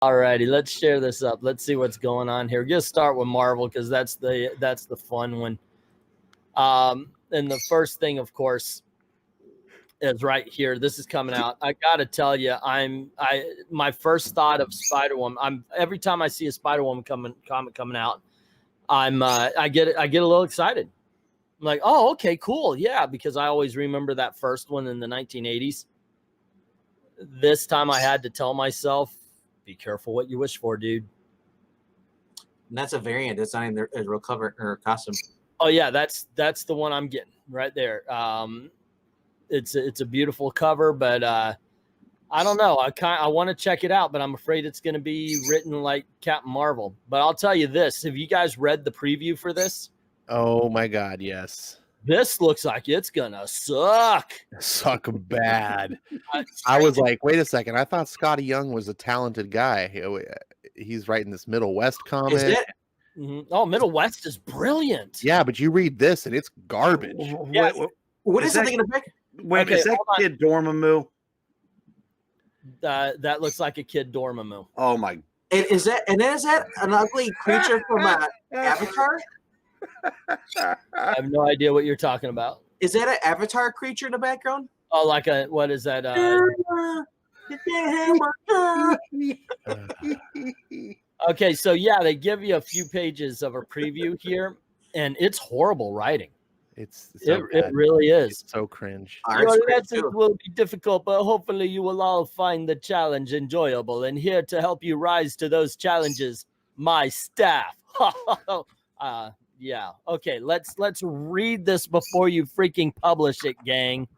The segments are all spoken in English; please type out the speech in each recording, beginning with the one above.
Alrighty, let's share this up. Let's see what's going on here. Just start with Marvel because that's the fun one. And the first thing, of course, is right here. This is coming out. I gotta tell you, my first thought of Spider-Woman. Every time I see a Spider-Woman comic coming out, I get a little excited. I'm like, oh, okay, cool, yeah, because I always remember that first one in the 1980s. This time I had to tell myself, be careful what you wish for, dude. And that's a variant. That's not even a real cover or costume. Oh yeah, that's the one I'm getting right there. It's a beautiful cover, but I don't know. I want to check it out, but I'm afraid it's going to be written like Captain Marvel. But I'll tell you this: have you guys read the preview for this? Oh my God, yes. This looks like it's gonna suck. Suck bad. I was like, wait a second. I thought Scotty Young was a talented guy. He's writing this Middle West comic. Is it? Mm-hmm. Oh, Middle West is brilliant. Yeah, but you read this and it's garbage. Yeah. What is it thinking of pick? Wait, Okay, is that Kid Dormammu? That looks like a Kid Dormammu. Oh my! Is that an ugly creature from Avatar? I have no idea what you're talking about. Is that an Avatar creature in the background? Oh, like what is that? Okay, so yeah, they give you a few pages of a preview here, and it's horrible writing. It really is. It's so cringe. Your lessons will be difficult, but hopefully you will all find the challenge enjoyable. And here to help you rise to those challenges, my staff. Yeah. Okay, let's read this before you freaking publish it, gang.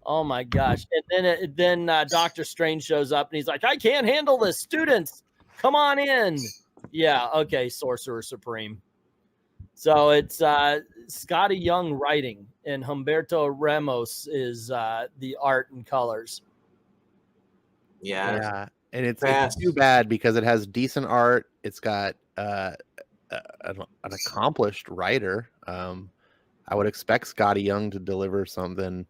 Oh my gosh. And then Dr. Strange shows up and he's like, I can't handle this. Students, come on in. Yeah, okay, Sorcerer Supreme. So it's Scotty Young writing, and Humberto Ramos is the art and colors. Yeah. And it's too bad because it has decent art. It's got an accomplished writer. I would expect Scotty Young to deliver something,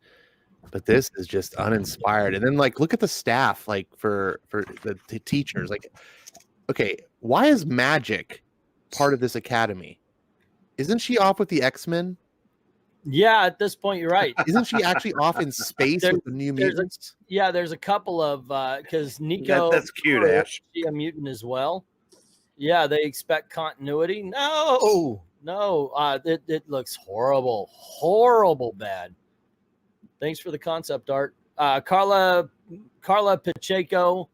but this is just uninspired. And then like, look at the staff, like for the teachers. Like, okay, why is Magic part of this academy? Isn't she off with the X-Men? Yeah, at this point, you're right. Isn't she actually off in space with the New Mutants? There's a couple of because Nico. That's cute, Ash. Is she a mutant as well? Yeah, they expect continuity. No. It looks horrible bad. Thanks for the concept art. Carla Pacheco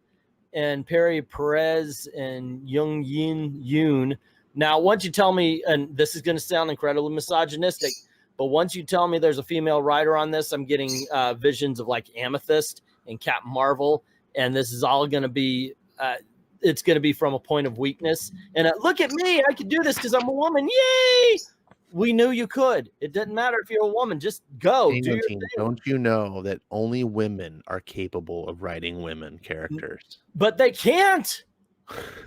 and Perry Perez and Jung Yin Yoon. Now, once you tell me, and this is going to sound incredibly misogynistic, but once you tell me there's a female writer on this, I'm getting visions of like Amethyst and Captain Marvel, and this is all going to be, it's going to be from a point of weakness. And look at me, I can do this because I'm a woman. Yay! We knew you could. It doesn't matter if you're a woman. Just go. Do your thing. Don't you know that only women are capable of writing women characters? But they can't.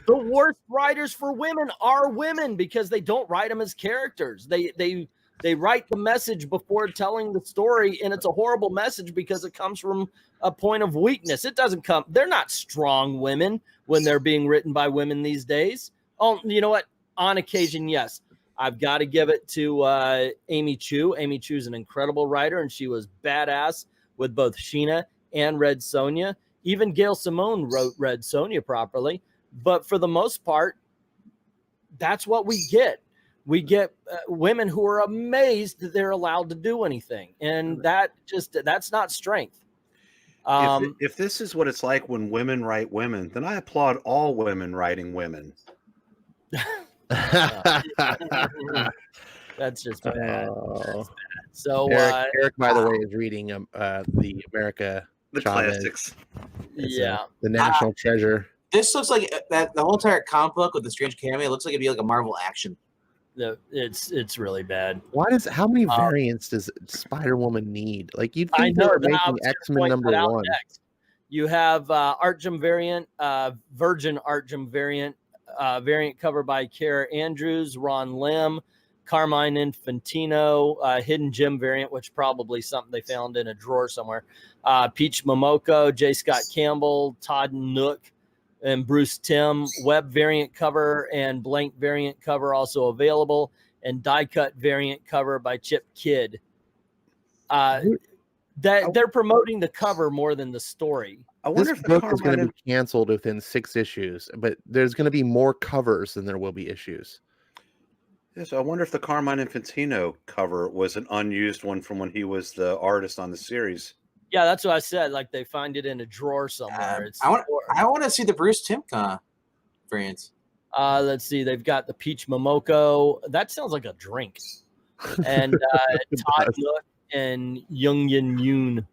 The worst writers for women are women because they don't write them as characters. They write the message before telling the story, and it's a horrible message because it comes from a point of weakness. It doesn't come. They're not strong women when they're being written by women these days. Oh, you know what? On occasion, yes. I've got to give it to Amy Chu. Amy Chu is an incredible writer, and she was badass with both Sheena and Red Sonja. Even Gail Simone wrote Red Sonja properly. But for the most part, that's what we get. We get women who are amazed that they're allowed to do anything. And that's not strength. If this is what it's like when women write women, then I applaud all women writing women. That's just bad. So Eric, by the way, is reading the America The Chavez. classics. Yeah. The national treasure. This looks like that the whole entire comic book with the strange cameo. It looks like it'd be like a Marvel action. It's really bad. How many variants does Spider-Woman need? Like, you'd think I know they were making X-Men #1. Next. You have Artgem variant, Virgin Artgem variant, variant cover by Kara Andrews, Ron Lim, Carmine Infantino, Hidden Gem variant, which probably something they found in a drawer somewhere. Peach Momoko, J. Scott Campbell, Todd Nook, and Bruce Timm. Web variant cover and blank variant cover also available, and die cut variant cover by Chip Kidd. That they're promoting the cover more than the story. I wonder This if the book is going to Carmine be canceled within 6 issues, but there's going to be more covers than there will be issues. Yes, I wonder if the Carmine Infantino cover was an unused one from when he was the artist on the series. Yeah, that's what I said. Like they find it in a drawer somewhere. I want to see the Bruce Timm variants. Let's see. They've got the Peach Momoko. That sounds like a drink. And Todd Nook and Young Yin Yoon.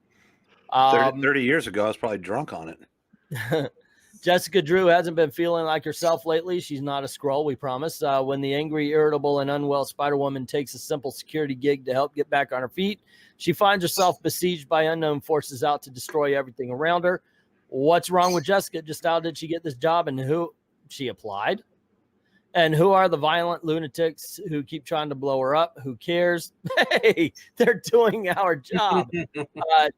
30 years ago, I was probably drunk on it. Jessica Drew hasn't been feeling like herself lately. She's not a Skrull, we promise. When the angry, irritable, and unwell Spider-Woman takes a simple security gig to help get back on her feet, she finds herself besieged by unknown forces out to destroy everything around her. What's wrong with Jessica? Just how did she get this job, and who she applied? And who are the violent lunatics who keep trying to blow her up? Who cares? Hey, they're doing our job.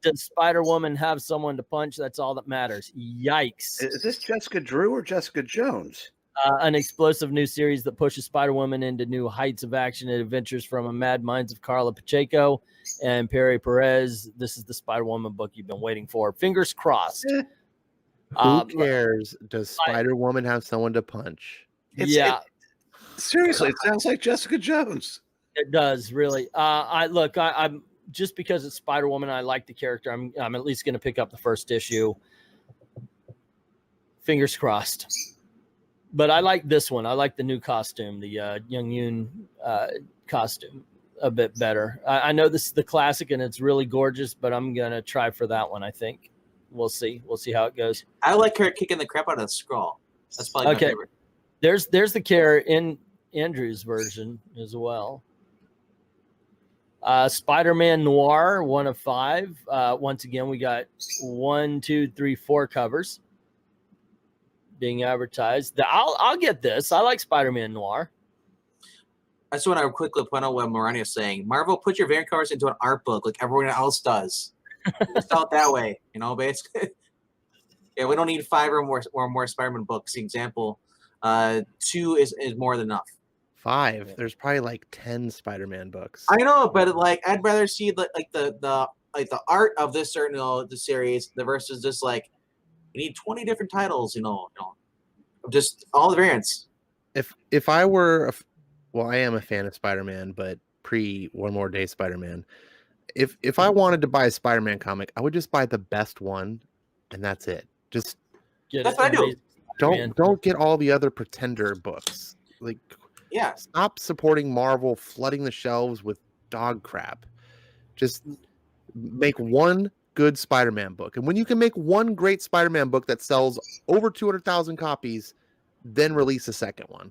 Does Spider-Woman have someone to punch? That's all that matters. Yikes. Is this Jessica Drew or Jessica Jones? An explosive new series that pushes Spider-Woman into new heights of action and adventures from a mad minds of Carla Pacheco and Perry Perez. This is the Spider-Woman book you've been waiting for. Fingers crossed. Who cares? Does Spider-Woman have someone to punch? Seriously, it sounds like Jessica Jones. It does, really. I'm just because it's Spider-Woman, I like the character. I'm at least going to pick up the first issue. Fingers crossed. But I like this one. I like the new costume, the Young Yoon costume, a bit better. I know this is the classic and it's really gorgeous, but I'm going to try for that one, I think. We'll see. We'll see how it goes. I like her kicking the crap out of the Skrull. That's probably my favorite. There's the care in Andrew's version as well. Spider-Man Noir, 1 of 5. Once again, we got 1, 2, 3, 4 covers being advertised. I'll get this. I like Spider-Man Noir. I just want to quickly point out what Morani is saying. Marvel, put your variant covers into an art book like everyone else does. Just out that way, basically. Yeah, we don't need 5 or more Spider-Man books. The example, 2 is more than enough. 5. There's probably like 10 Spider-Man books. I know, but like I'd rather see the art of this certain the series, the versus just like you need 20 different titles, just all the variants. If I were, I am a fan of Spider-Man, but pre One More Day Spider-Man. If I wanted to buy a Spider-Man comic, I would just buy the best one, and that's it. Just that's what I do. Don't get all the other pretender books. Like, yeah, stop supporting Marvel flooding the shelves with dog crap. Just make one good Spider-Man book, and when you can make one great Spider-Man book that sells over 200,000 copies, then release a second one.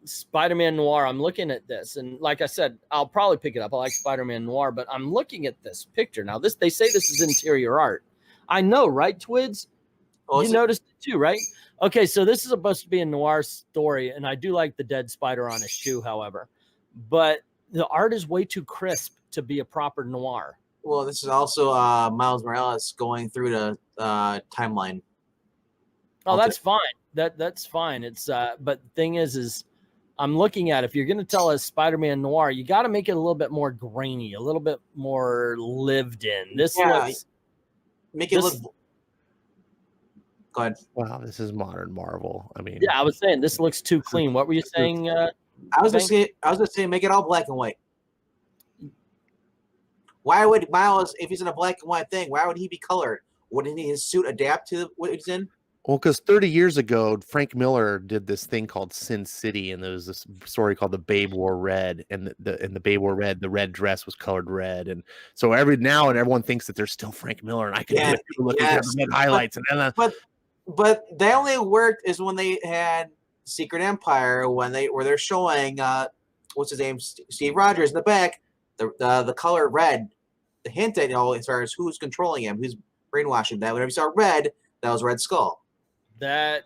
Spider-Man Noir. I'm looking at this, and like I said, I'll probably pick it up. I like Spider-Man Noir, but I'm looking at this picture now. They say this is interior art. I know, right, Twids? Oh, you noticed it too, right? Okay, so this is supposed to be a noir story, and I do like the dead spider on his shoe, however, but the art is way too crisp to be a proper noir. Well, this is also Miles Morales going through the timeline. Oh, that's fine. That's fine. It's but the thing is I'm looking at, if you're going to tell us Spider-Man Noir, you got to make it a little bit more grainy, a little bit more lived in. This looks, make it look. Go ahead. Wow, this is modern Marvel. I mean, yeah, I was saying this looks too clean. What were you saying? I was just saying, make it all black and white. Why would Miles, if he's in a black and white thing, why would he be colored? Wouldn't his suit adapt to what he's in? Well, because 30 years ago, Frank Miller did this thing called Sin City, and there was this story called The Babe Wore Red, and the Babe Wore Red, the red dress was colored red, and so everyone thinks that there's still Frank Miller, and I can look at the red highlights, but they only worked is when they had Secret Empire, where they're showing what's his name, Steve Rogers in the back, the color red, the hint at as far as who's controlling him, who's brainwashing that. Whenever you saw red, that was Red Skull. That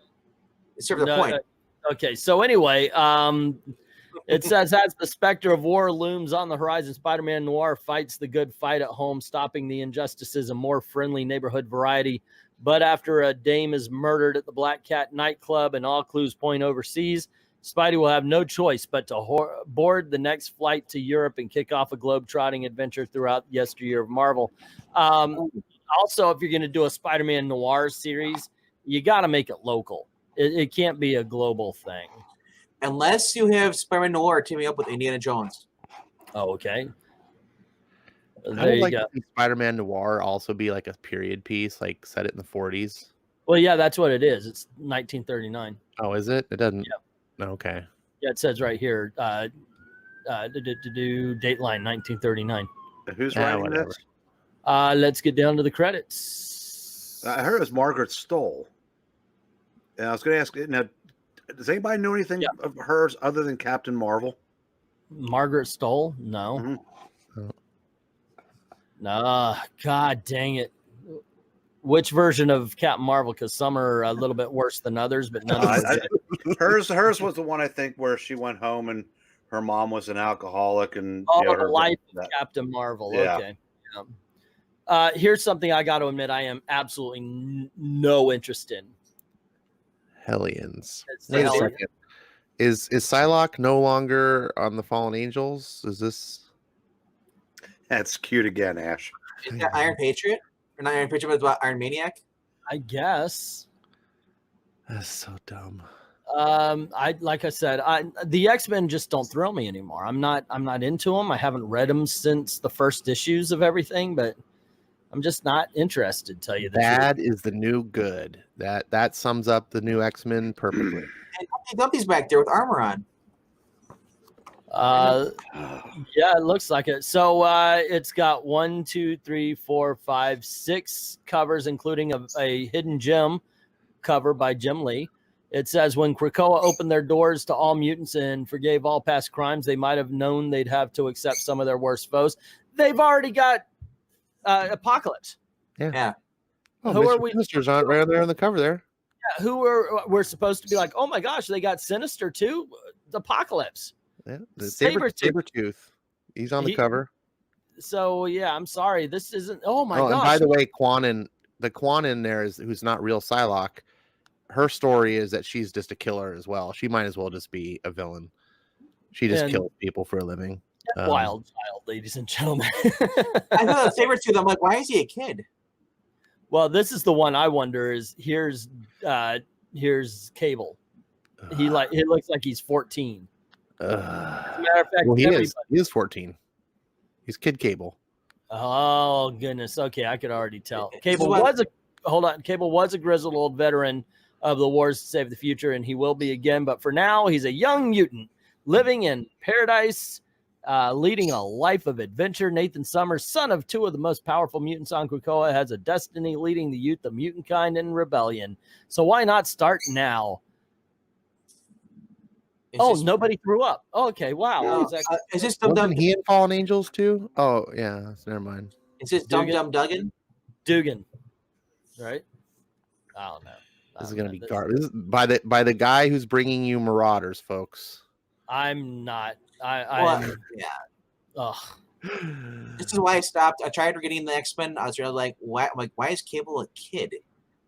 served the point. Okay, so anyway, it says as the specter of war looms on the horizon, Spider-Man Noir fights the good fight at home, stopping the injustices. A more friendly neighborhood variety But after a dame is murdered at the Black Cat nightclub and all clues point overseas, Spidey will have no choice but to board the next flight to Europe and kick off a globe-trotting adventure throughout yesteryear of Marvel. Also, if you're going to do a Spider-Man noir series, you got to make it local. It can't be a global thing. Unless you have Spider-Man Noir teaming up with Indiana Jones. Oh, okay. I would like to see Spider-Man Noir also be like a period piece, like set it in the 40s. Well, yeah, that's what it is. It's 1939. Oh, is it? It doesn't. Yeah. Okay. Yeah, it says right here. Dateline 1939. Who's writing this? Let's get down to the credits. I heard it was Margaret Stoll. And I was going to ask, now, does anybody know anything of hers other than Captain Marvel? Margaret Stoll? No. Mm-hmm. Nah, God dang it. Which version of Captain Marvel? Because some are a little bit worse than others, but none of them. Hers was the one, I think, where she went home and her mom was an alcoholic. And the life of Captain Marvel. Yeah. Okay. Yeah. Here's something I got to admit I am absolutely no interest in. Hellions. Wait a second. Is Psylocke no longer on the Fallen Angels? Is this? That's cute again, Ash. Is that Iron Patriot? Or not Iron Patriot, but about Iron Maniac? I guess. That's so dumb. Like I said, the X-Men just don't thrill me anymore. I'm not into them. I haven't read them since the first issues of everything, but I'm just not interested, to tell you the truth. Bad is the new good. That sums up the new X-Men perfectly. And Dumpy's back there with armor on. Yeah, it looks like it. So it's got 1, 2, 3, 4, 5, 6 covers, including a hidden gem cover by Jim Lee. It says, when Krakoa opened their doors to all mutants and forgave all past crimes, they might have known they'd have to accept some of their worst foes. They've already got Apocalypse. Yeah. Oh, who are we? Sinister's on right there on the cover there. Yeah, we're supposed to be like, oh my gosh, they got Sinister too. Apocalypse. Yeah, the Sabretooth. He's on the cover. So yeah, I'm sorry. This isn't. Oh my gosh. And by the way, the Quan there who's not real Psylocke. Her story is that she's just a killer as well. She might as well just be a villain. She just kills people for a living. Wild child, ladies and gentlemen. I know that Sabretooth. I'm like, why is he a kid? Well, this is the one I wonder is here's Cable. He looks like he's 14. As a matter of fact, well, he is 14. He's Kid Cable. Oh goodness. Okay, I could already tell. Cable was a grizzled old veteran of the wars to save the future, and he will be again. But for now, he's a young mutant living in paradise, leading a life of adventure. Nathan Summers, son of 2 of the most powerful mutants on Krakoa, has a destiny leading the youth of mutant kind in rebellion. So why not start now? Nobody threw up. Oh, okay, wow. No, is this Wasn't he in Fallen Angels too? Oh, yeah. Never mind. Is this Dum Duggan? Dugan, right? I don't know. This is gonna be garbage. This is by the guy who's bringing you Marauders, folks. I'm not. Yeah. Ugh. This is why I stopped. I tried getting the X-Men. I was really like, why is Cable a kid?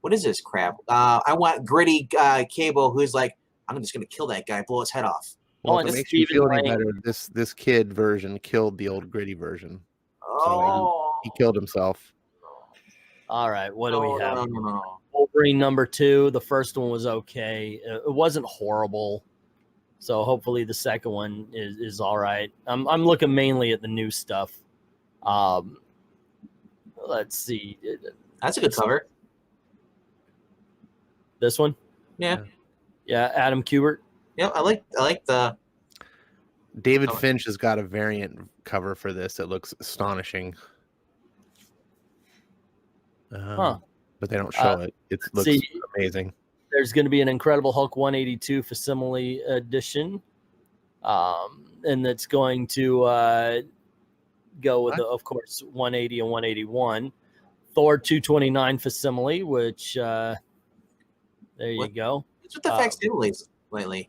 What is this crap? I want gritty Cable who's like, I'm just gonna kill that guy, blow his head off. Well, if it makes you feel any better, this kid version killed the old gritty version. So he killed himself. All right, what do we have? No. Wolverine #2. The first one was okay. It wasn't horrible. So hopefully the second one is all right. I'm looking mainly at the new stuff. Let's see. That's a good cover. This one? Yeah. Yeah, Adam Kubert. Yeah, I like the David Finch has got a variant cover for this. It looks astonishing. But they don't show it. It looks amazing. There's going to be an Incredible Hulk 182 facsimile edition, and that's going to go with, of course, 180 and 181. Thor 229 facsimile, which there you go. What's with the facsimiles lately?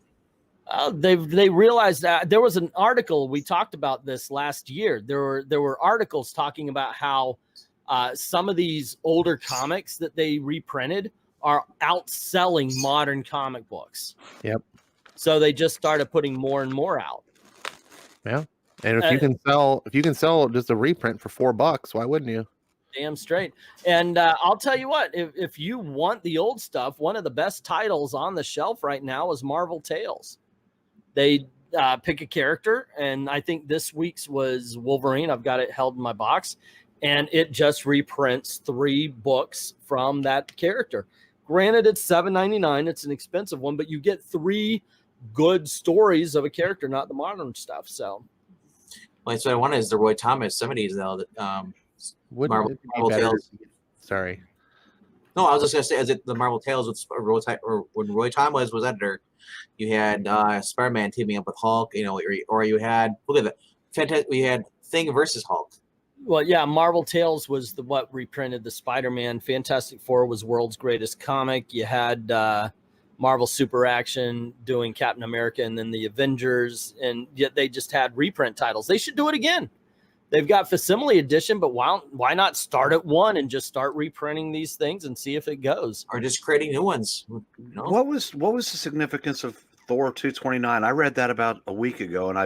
They realized that there was an article, we talked about this last year. There were articles talking about how Some of these older comics that they reprinted are outselling modern comic books. Yep. So they just started putting more and more out. Yeah. And if you can sell just a reprint for $4, why wouldn't you? Damn straight. And I'll tell you what, if you want the old stuff, one of the best titles on the shelf right now is Marvel Tales. They pick a character, and I think this week's was Wolverine. I've got it held in my box, and it just reprints 3 books from that character. Granted, it's $7.99. It's an expensive one, but you get 3 good stories of a character, not the modern stuff. So, well, so I wanted is the Roy Thomas 70s though. Marvel Tales. Sorry. No, I was just gonna say, is it the Marvel Tales with when Roy Thomas was editor? You had Spider-Man teaming up with Hulk, you know, or you had look at that fantastic. We had Thing versus Hulk. Well, yeah, Marvel Tales was what reprinted the Spider-Man. Fantastic Four was World's Greatest Comic. You had Marvel Super Action doing Captain America, and then the Avengers, and yet they just had reprint titles. They should do it again. They've got Facsimile Edition, but why not start at 1 and just start reprinting these things and see if it goes? Or just creating new ones. You know? What was the significance of Thor 229? I read that about a week ago, and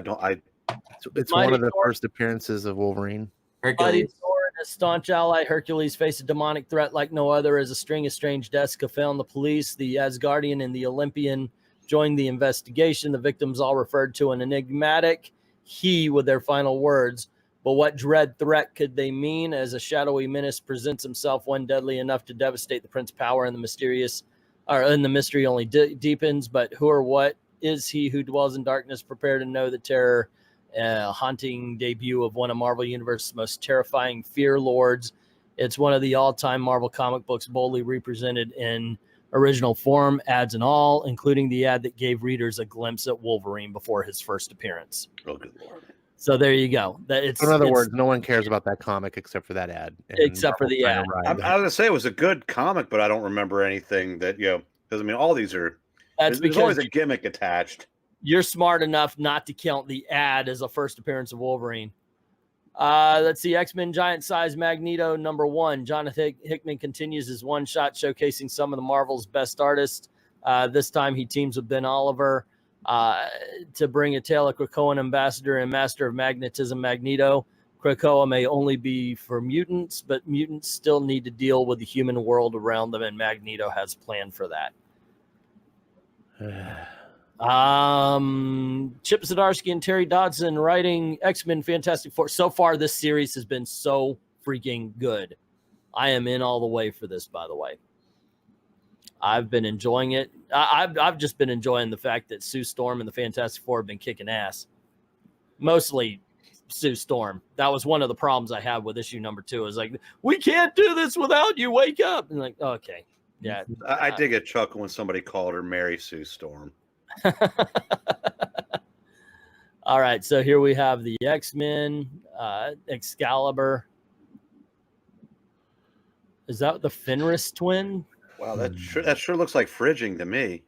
it's one of the first appearances of Wolverine. Mighty Thor and his staunch ally Hercules face a demonic threat like no other as a string of strange deaths found the police. The Asgardian and the Olympian joined the investigation. The victims all referred to an enigmatic he with their final words. But what dread threat could they mean as a shadowy menace presents himself, one deadly enough to devastate the prince's power, and the mystery only deepens. But who or what is he who dwells in darkness, prepared to know the terror? Haunting debut of one of Marvel Universe's most terrifying fear lords. It's one of the all-time Marvel comic books boldly represented in original form, ads and all, including the ad that gave readers a glimpse at Wolverine before his first appearance. Oh, good Lord. So there you go. In other words, no one cares about that comic except for that ad. Except for the ad. I was going to say it was a good comic, but I don't remember anything that, because I mean, all these are, there's always a gimmick attached. You're smart enough not to count the ad as a first appearance of Wolverine. Let's see. X-Men Giant Size Magneto #1. Jonathan Hickman continues his one-shot showcasing some of the Marvel's best artists. This time he teams with Ben Oliver to bring a tale of Krakoan ambassador and master of magnetism Magneto. Krakoa may only be for mutants, but mutants still need to deal with the human world around them, and Magneto has planned for that. Chip Zdarsky and Terry Dodson writing X-Men Fantastic Four. So far, this series has been so freaking good. I am in all the way for this, by the way. I've been enjoying it. I've just been enjoying the fact that Sue Storm and the Fantastic Four have been kicking ass. Mostly Sue Storm. That was one of the problems I had with issue #2. Is like, we can't do this without you. Wake up. And like, okay. Yeah. I did get chuckle when somebody called her Mary Sue Storm. All right. So here we have the X-Men, Excalibur. Is that the Fenris twin? Wow, that sure looks like fridging to me.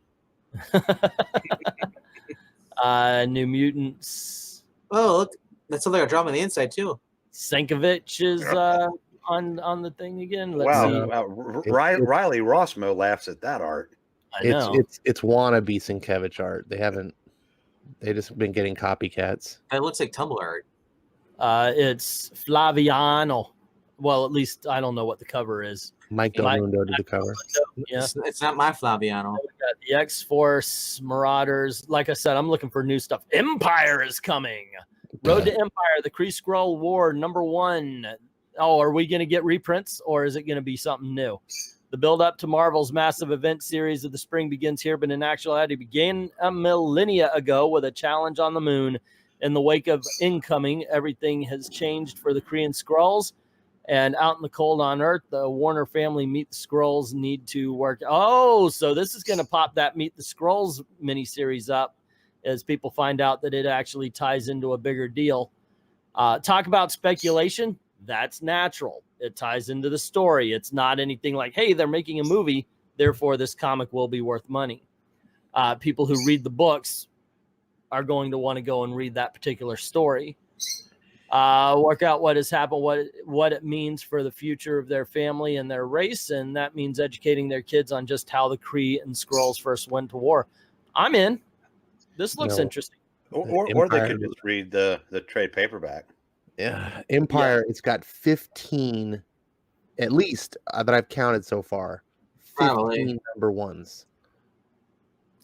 New Mutants. Oh, look, that's something like a drama on the inside too. Sankovic is on the thing again. Let's see. Riley Rossmo laughs at that art. I know. It's wannabe Sienkiewicz art. They just been getting copycats. It looks like Tumblr art. It's Flaviano. Well, at least I don't know what the cover is. Mike Del Mundo did the cover. Yeah. It's not my Flaviano. We got the X-Force, Marauders. Like I said, I'm looking for new stuff. Empire is coming. Road to Empire, the Kree Skrull War #1. Oh, are we going to get reprints, or is it going to be something new? The build-up to Marvel's massive event series of the spring begins here, but in actuality, it began a millennia ago with a challenge on the moon. In the wake of Incoming, everything has changed for the Kree and Skrulls. And out in the cold on Earth, the Warner family Meet the Skrulls need to work. Oh, so this is going to pop that Meet the Skrulls miniseries up as people find out that it actually ties into a bigger deal. Talk about speculation. That's natural. It ties into the story. It's not anything like, hey, they're making a movie, therefore this comic will be worth money. People who read the books are going to want to go and read that particular story. work out what has happened, what it means for the future of their family and their race, and that means educating their kids on just how the Kree and Skrulls first went to war. I'm in. This looks interesting. Or they could just read the trade paperback. Yeah, Empire. It's got 15, at least that I've counted so far. 15 number ones.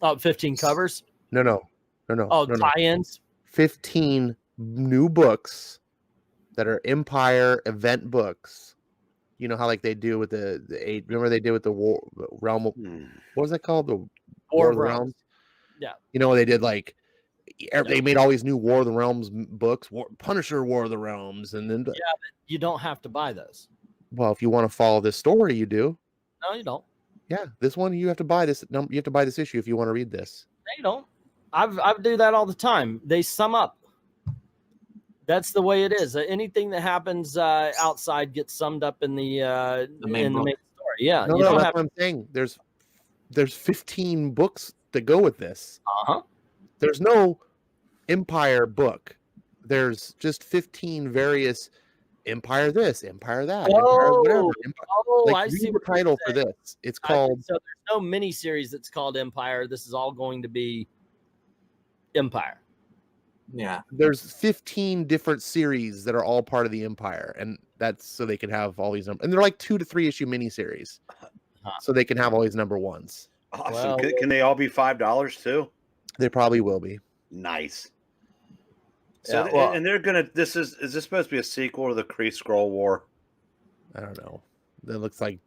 Oh, 15 covers? No. Oh, tie-ins? 15 new books that are Empire event books. You know how like they do with the 8. Remember they did with the War Realm. What was that called? The War of the Realms. Yeah. You know they did like they made all these new War of the Realms books. Punisher War of the Realms, and then but you don't have to buy those. Well, if you want to follow this story, you do. No, you don't. Yeah, this one you have to buy this. You have to buy this issue if you want to read this. No, you don't. I do that all the time. They sum up. That's the way it is. Anything that happens outside gets summed up in the main story. Yeah, no, that's what I'm saying. There's 15 books to go with this. There's no Empire book. There's just 15 various Empire this, Empire that, Empire whatever. I see the title for this. It's called. So there's no mini series that's called Empire. This is all going to be Empire. Yeah. There's 15 different series that are all part of the Empire, and that's so they can have all these and they're like 2 to 3 issue miniseries, so they can have all these number ones. Awesome. Well, can they all be $5 too? They probably will be. Nice. So and they're gonna. Is this supposed to be a sequel to the Kree Skrull War? I don't know. It looks like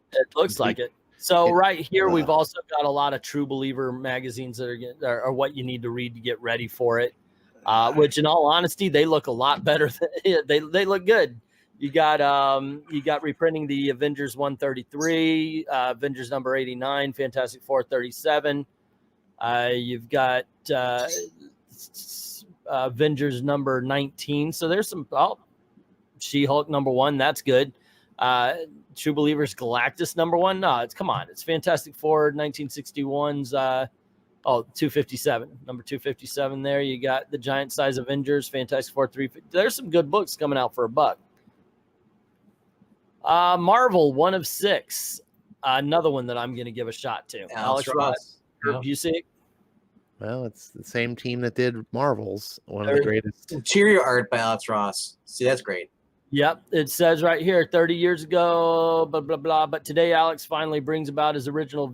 it. So right here, we've also got a lot of True Believer magazines that are what you need to read to get ready for it. Which, in all honesty, they look a lot better. They look good. You got reprinting the Avengers 133, Avengers number 89, Fantastic Four 37. You've got Avengers number 19. So there's some She-Hulk number 1. That's good. True Believers Galactus number 1. No, it's Fantastic Four 1961's 257, number 257 there. You got the Giant Size Avengers, Fantastic Four 350. There's some good books coming out for $1. Marvel 1 of 6. Another one that I'm going to give a shot to. Alex Ross. You see it? Well, it's the same team that did Marvel's, one of the greatest. Interior art by Alex Ross. See, that's great. Yep, it says right here, 30 years ago, blah, blah, blah. But today, Alex finally brings about his original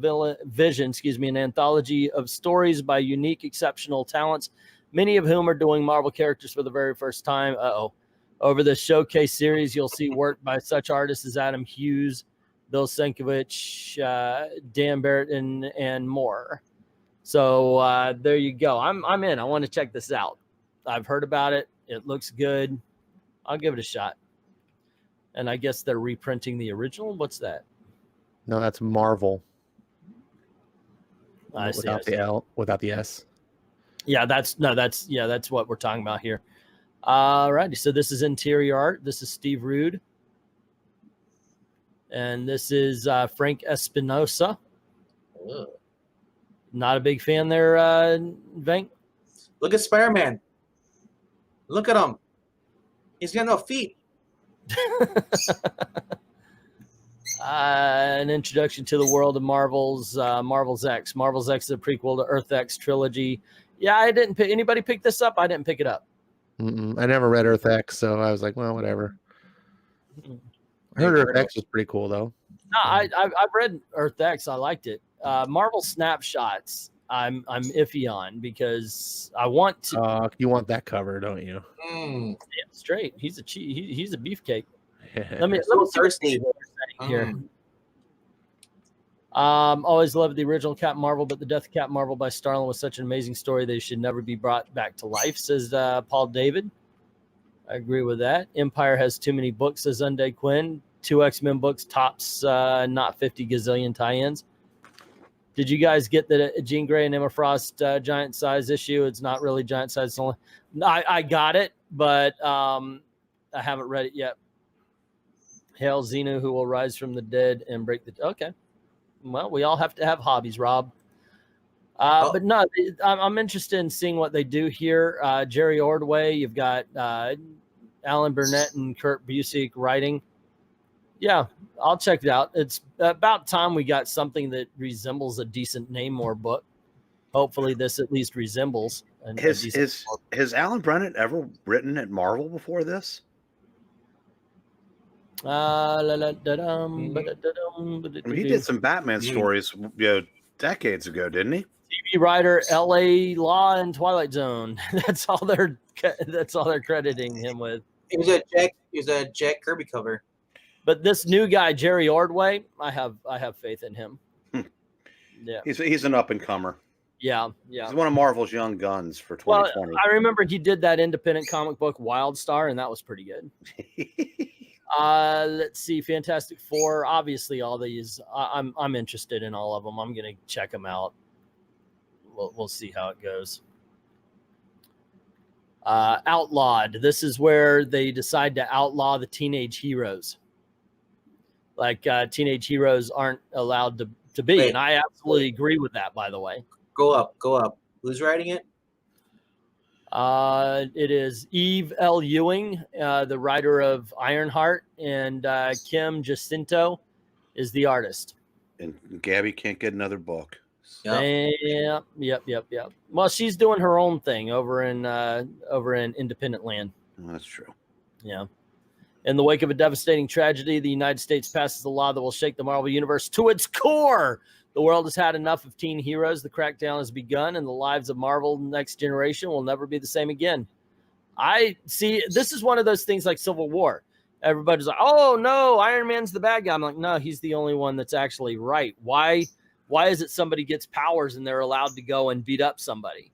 vision, an anthology of stories by unique, exceptional talents, many of whom are doing Marvel characters for the very first time. Over the showcase series, you'll see work by such artists as Adam Hughes, Bill Sienkiewicz, Dan Barrett, and more. So there you go. I'm in. I want to check this out. I've heard about it. It looks good. I'll give it a shot. And I guess they're reprinting the original. What's that? No, that's Marvel. Without the L, without the S. Yeah, that's what we're talking about here. All righty. So this is interior art. This is Steve Rude. And this is Frank Espinosa. Ugh. Not a big fan there, Vank. Look at Spider-Man. Look at him. He's got no feet. An introduction to the world of Marvel's X. Marvel's X is a prequel to Earth X trilogy. Yeah, I didn't pick. Anybody pick this up? I didn't pick it up. I never read Earth X, so I was like, well, whatever. I heard Earth X was pretty cool, though. No, I've read Earth X. I liked it. Marvel Snapshots, I'm iffy on because I want to. You want that cover, don't you? Yeah, straight. He's a he's a beefcake. Let me thirsty here. Always loved the original Captain Marvel, but the death of Captain Marvel by Starlin was such an amazing story they should never be brought back to life, says Paul David. I agree with that. Empire has too many books, says Unday Quinn. 2 X-Men books tops, not 50 gazillion tie-ins. Did you guys get the Jean Grey and Emma Frost giant size issue? It's not really giant size. I got it, but I haven't read it yet. Hail Xenu, who will rise from the dead and break the... Okay. Well, we all have to have hobbies, Rob. But no, I'm interested in seeing what they do here. Jerry Ordway, you've got Alan Burnett and Kurt Busiek writing. Yeah, I'll check it out. It's about time we got something that resembles a decent Namor book. Hopefully this at least resembles a decent book. Has Alan Burnett ever written at Marvel before this? Mm-hmm. I mean, he did some Batman stories, decades ago, didn't he? TV writer, L.A. Law, and Twilight Zone. That's all they're crediting him with. He was a Jack Kirby cover. But this new guy, Jerry Ordway, I have faith in him. Yeah, he's an up and comer. Yeah. He's one of Marvel's young guns for 2020. Well, I remember he did that independent comic book Wildstar, and that was pretty good. Let's see, Fantastic Four. Obviously, all these I'm interested in all of them. I'm gonna check them out. We'll see how it goes. Outlawed. This is where they decide to outlaw the teenage heroes. Like teenage heroes aren't allowed to be, and I absolutely agree with that. By the way, go up. Who's writing it? It is Eve L. Ewing, the writer of Ironheart, and Kim Jacinto is the artist. And Gabby can't get another book. Yep. Well, she's doing her own thing over in Independent Land. Well, that's true. Yeah. In the wake of a devastating tragedy, the United States passes a law that will shake the Marvel Universe to its core. The world has had enough of teen heroes. The crackdown has begun, and the lives of Marvel Next Generation will never be the same again. I see. This is one of those things like Civil War. Everybody's like, "Oh no, Iron Man's the bad guy." I'm like, "No, he's the only one that's actually right." Why is it somebody gets powers and they're allowed to go and beat up somebody?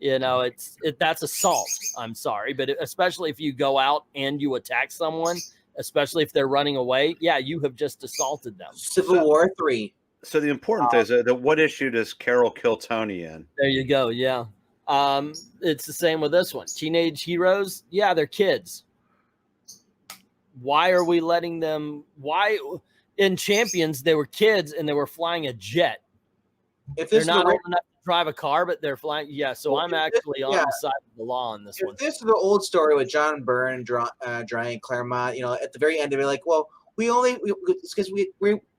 That's assault. I'm sorry, but especially if you go out and you attack someone, especially if they're running away, yeah, you have just assaulted them. Civil War 3. So the important thing is that what issue does Carol kill Tony in? There you go. Yeah. It's the same with this one. Teenage heroes. Yeah, they're kids. Why are we letting them? Why in Champions they were kids and they were flying a jet? If they're not old enough to drive a car, but they're flying. Yeah. So I'm actually on the side of the law on this one. If this is the old story with John Byrne drawing Claremont, at the very end of it, like, well, it's because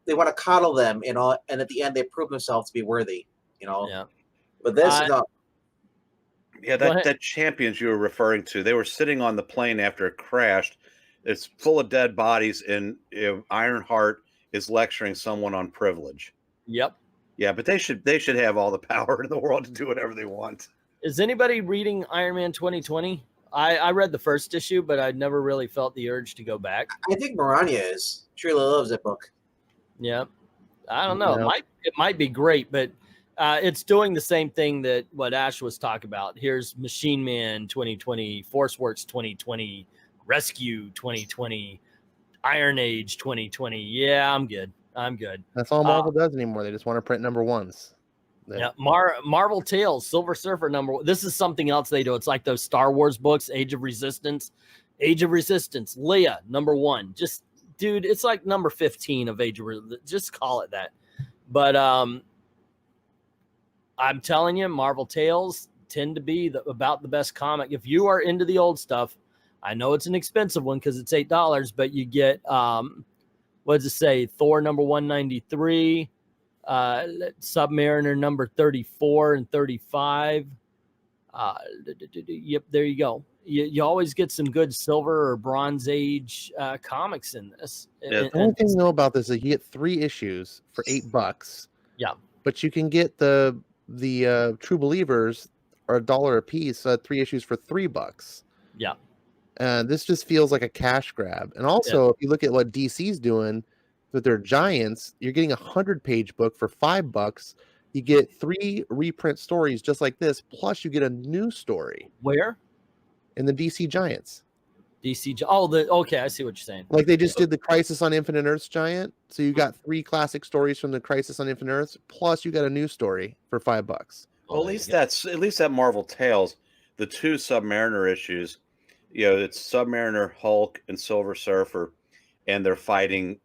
they want to coddle them, and at the end they prove themselves to be worthy, Yeah. But this is not. Yeah, that Champions you were referring to, they were sitting on the plane after it crashed. It's full of dead bodies, and Ironheart is lecturing someone on privilege. Yep. Yeah, but they should have all the power in the world to do whatever they want. Is anybody reading Iron Man 2020? I read the first issue, but I never really felt the urge to go back. I think Marania is. She really loves that book. Yeah. I don't know. It might be great, but it's doing the same thing that what Ash was talking about. Here's Machine Man 2020, Force Works 2020, Rescue 2020, Iron Age 2020. Yeah, I'm good. That's all Marvel does anymore. They just want to print number ones. Yeah, Marvel Tales, Silver Surfer number 1. This is something else they do. It's like those Star Wars books, Age of Resistance, Leia number 1. Just, dude, it's like number 15 of Age of Resistance. Just call it that. But I'm telling you, Marvel Tales tend to be about the best comic. If you are into the old stuff, I know it's an expensive one because it's $8, but you get what does it say? Thor number 193, Submariner number 34 and 35. Yep, there you go. You always get some good Silver or Bronze Age comics in this. The only thing to know about this is you get 3 issues for $8. Yeah, but you can get the True Believers are $1 a piece. 3 issues for $3. Yeah. This just feels like a cash grab. And also, if you look at what DC's doing with their Giants, you're getting a 100-page book for $5. You get 3 reprint stories just like this, plus you get a new story. Where? In the DC Giants. Okay, I see what you're saying. Like they just did the Crisis on Infinite Earths Giant. So you got 3 classic stories from the Crisis on Infinite Earths, plus you got a new story for $5. Well, at least that Marvel Tales, the 2 Submariner issues. It's Submariner, Hulk, and Silver Surfer, and they're fighting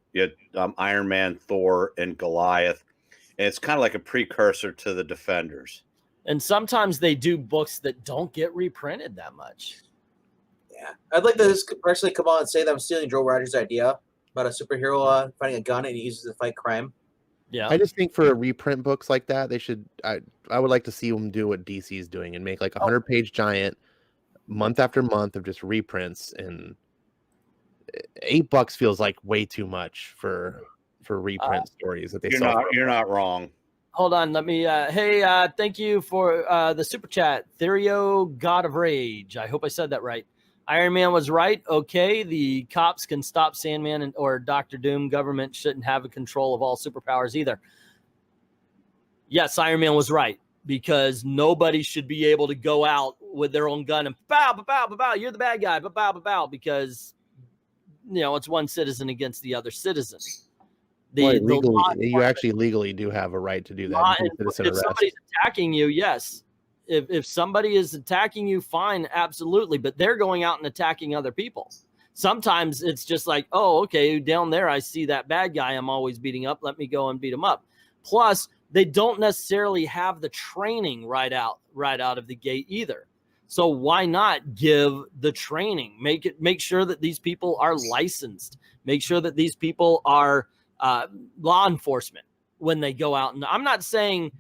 Iron Man, Thor, and Goliath. And it's kind of like a precursor to the Defenders. And sometimes they do books that don't get reprinted that much. Yeah, I'd like to just personally come out and say that I'm stealing Joe Rogers' idea about a superhero finding a gun and he uses it to fight crime. Yeah. I just think for reprint books like that, they should. I would like to see them do what DC is doing and make like 100-page giant, month after month of just reprints. And $8 feels like way too much for reprint stories that they sell. You're not wrong. Hold on, let me. Thank you for the super chat, Therio, God of Rage. I hope I said that right. Iron Man was right. Okay, the cops can stop Sandman or Doctor Doom. Government shouldn't have a control of all superpowers either. Yes, Iron Man was right, because nobody should be able to go out with their own gun and bow, bow, bow, bow. You're the bad guy, bow, bow, bow, because it's one citizen against the other citizen. You actually legally do have a right to do that. If somebody's attacking you, yes. If somebody is attacking you, fine, absolutely. But they're going out and attacking other people. Sometimes it's just like, oh, okay, down there I see that bad guy I'm always beating up. Let me go and beat him up. Plus, they don't necessarily have the training right out of the gate either. So why not give the training? Make sure that these people are licensed. Make sure that these people are law enforcement when they go out. And I'm not saying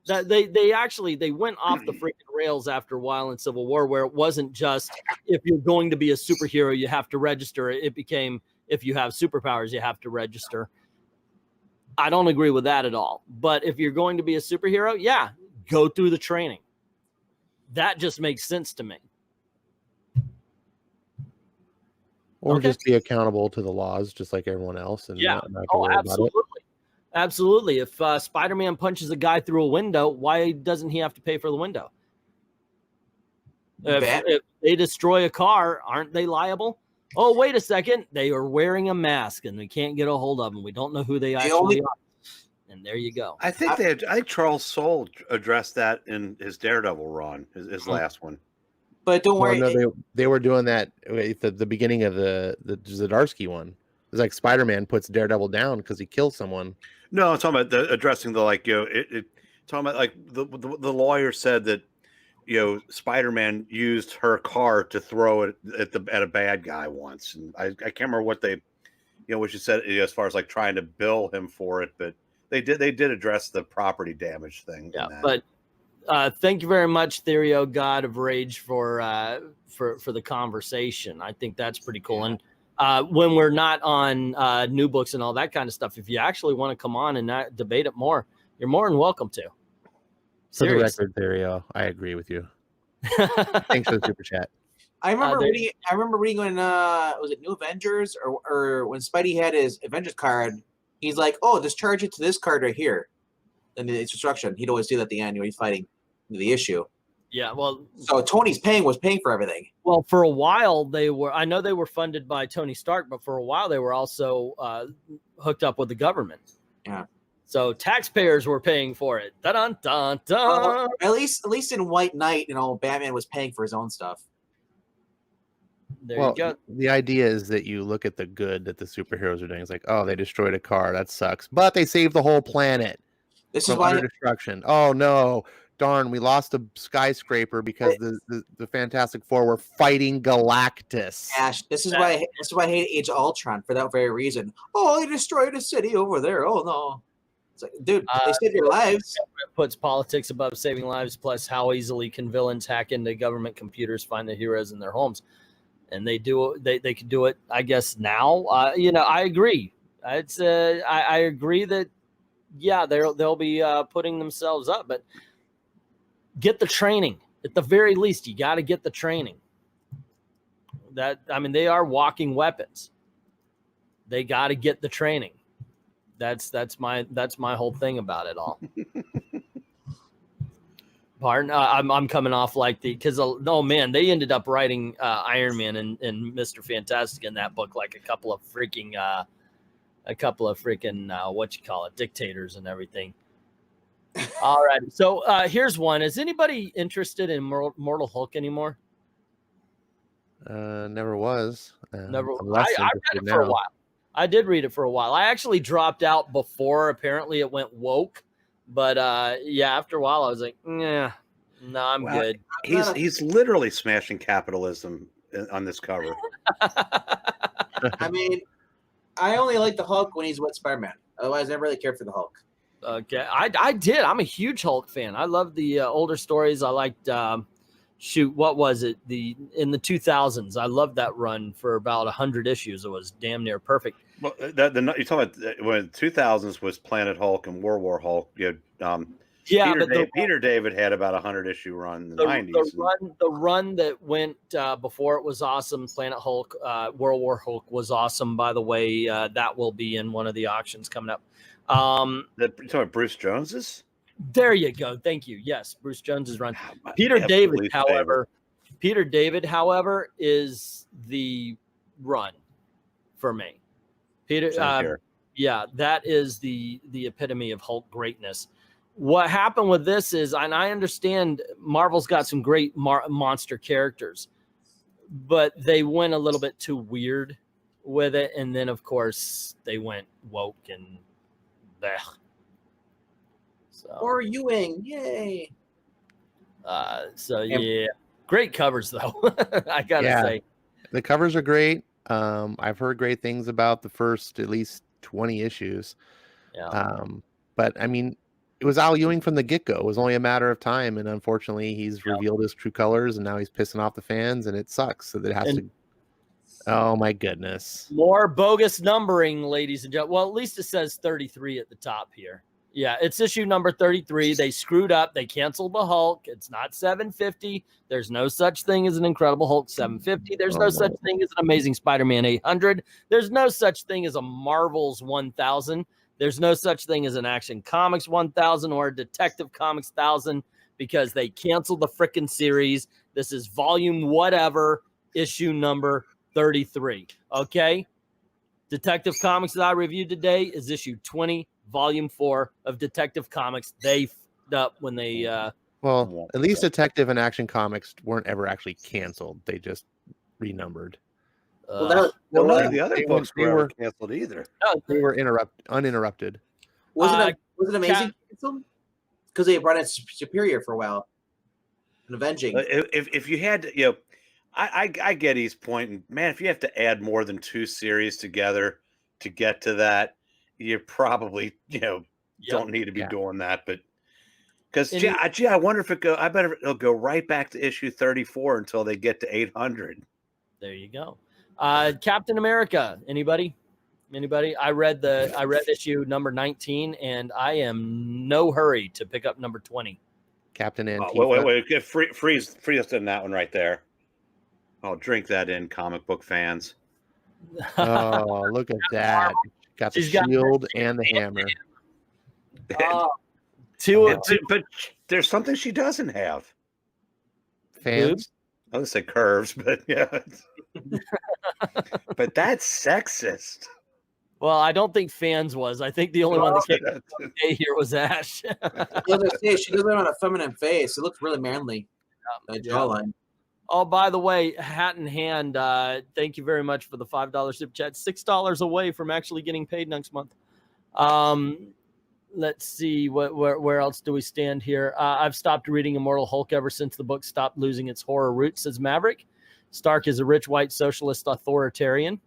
that they went off the freaking rails after a while in Civil War, where it wasn't just if you're going to be a superhero, you have to register. It became if you have superpowers, you have to register. I don't agree with that at all. But if you're going to be a superhero, yeah, go through the training. That just makes sense to me. Or just be accountable to the laws, just like everyone else. And yeah. not worry absolutely. About it. Absolutely. If Spider-Man punches a guy through a window, why doesn't he have to pay for the window? If they destroy a car, aren't they liable? Oh, wait a second. They are wearing a mask and we can't get a hold of them. We don't know who they actually are. And there you go. I think Charles Soule addressed that in his Daredevil run, his last one. But don't worry. No, they were doing that at the beginning of the Zdarsky one. It's like Spider-Man puts Daredevil down because he kills someone. No, I'm talking about addressing the talking about like the lawyer said that Spider-Man used her car to throw it at a bad guy once, and I can't remember what they what she said as far as like trying to bill him for it, but they did address the property damage thing. Yeah, but thank you very much, Therio, God of Rage, for the conversation. I think that's pretty cool. And when we're not on new books and all that kind of stuff, if you actually want to come on and debate it more, you're more than welcome to. For the record, Therio, I agree with you. Thanks for the super chat. I remember reading when was it New Avengers or when Spidey had his Avengers card, he's like, oh, just charge it to this card right here. And the instruction, he'd always do that at the end when he's fighting the issue. Yeah, well, so Tony's was paying for everything. Well, for a while I know they were funded by Tony Stark, but for a while they were also hooked up with the government. Yeah. So taxpayers were paying for it. Dun dun dun. At least in White Knight, Batman was paying for his own stuff. There you go. The idea is that you look at the good that the superheroes are doing. It's like, oh, they destroyed a car. That sucks. But they saved the whole planet. This is why destruction. Oh no. Darn, we lost a skyscraper because the Fantastic Four were fighting Galactus. Ash, this is why I hate Age of Ultron for that very reason. Oh, they destroyed a city over there. Oh no. It's like, dude, they saved your lives. Puts politics above saving lives, plus how easily can villains hack into government computers, find the heroes in their homes. And they can do it, I guess, now. I agree. I agree that they'll be putting themselves up, but get the training. At the very least, you got to get the training. They are walking weapons. They got to get the training. That's my whole thing about it all. Pardon? I'm coming off like because they ended up writing Iron Man and Mr. Fantastic in that book like a couple of freaking dictators and everything. All right, so here's one. Is anybody interested in Mortal Hulk anymore? Never was. Never. I read it for a while. I did read it for a while. I actually dropped out before apparently it went woke, but after a while I was like, yeah, no, I'm good. He's literally smashing capitalism on this cover. I mean, I only like the Hulk when he's with Spider-Man. Otherwise, I never really cared for the Hulk. Okay, I did. I'm a huge Hulk fan. I love the older stories. I liked what was it? In the 2000s. I loved that run for about 100 issues. It was damn near perfect. Well, you're talking about when the 2000s was Planet Hulk and World War Hulk. You had, Peter David had about 100-issue run in the 90s. The run that went before it was awesome. Planet Hulk, World War Hulk was awesome. By the way, that will be in one of the auctions coming up. You're talking about Bruce Jones's? There you go. Thank you. Yes, Bruce Jones's run. Peter David, however, is the run for me. Peter, yeah, that is the epitome of Hulk greatness. What happened with this is, and I understand Marvel's got some great monster characters, but they went a little bit too weird with it, and then of course they went woke and blech. So, or Ewing, yay! Yeah, great covers though. I gotta say, the covers are great. I've heard great things about the first at least 20 issues. Yeah. But I mean, it was Al Ewing from the get-go. It was only a matter of time, and unfortunately, he's revealed his true colors, and now he's pissing off the fans, and it sucks. So that it has to. Oh my goodness! More bogus numbering, ladies and gentlemen. Well, at least it says 33 at the top here. Yeah, it's issue number 33. They screwed up. They canceled the Hulk. It's not 750. There's no such thing as an Incredible Hulk 750. There's no such thing as an Amazing Spider-Man 800. There's no such thing as a Marvel's 1000. There's no such thing as an Action Comics 1000 or a Detective Comics 1000 because they canceled the frickin' series. This is volume whatever, issue number 33. Okay? Detective Comics that I reviewed today is issue 20. Volume 4 of Detective Comics. They f***ed up when they well, at least Detective and Action Comics weren't ever actually canceled. They just renumbered. The other books were canceled either. No, they were uninterrupted. Was it amazing? Because they brought in Superior for a while. And Avenging. If you had to, I get his point. And man, if you have to add more than 2 series together to get to that, you probably, don't need to be doing that. But because, I wonder if I bet it'll go right back to issue 34 until they get to 800. There you go. Captain America. Anybody? I read issue number 19, and I am no hurry to pick up number 20. Captain Antifa. Wait. Freeze us in that one right there. I'll drink that in, comic book fans. Oh, look at that. Got the shield and the hammer. But there's something she doesn't have. Fans? I was going to say curves, but yeah. But that's sexist. Well, I don't think Fans was. I think the only one that came today here was Ash. She doesn't have a feminine face. It looks really manly. Jawline. Oh, by the way, hat in hand, thank you very much for the $5 super chat. $6 away from actually getting paid next month. Let's see, where else do we stand here? I've stopped reading Immortal Hulk ever since the book stopped losing its horror roots, says Maverick. Stark is a rich white socialist authoritarian.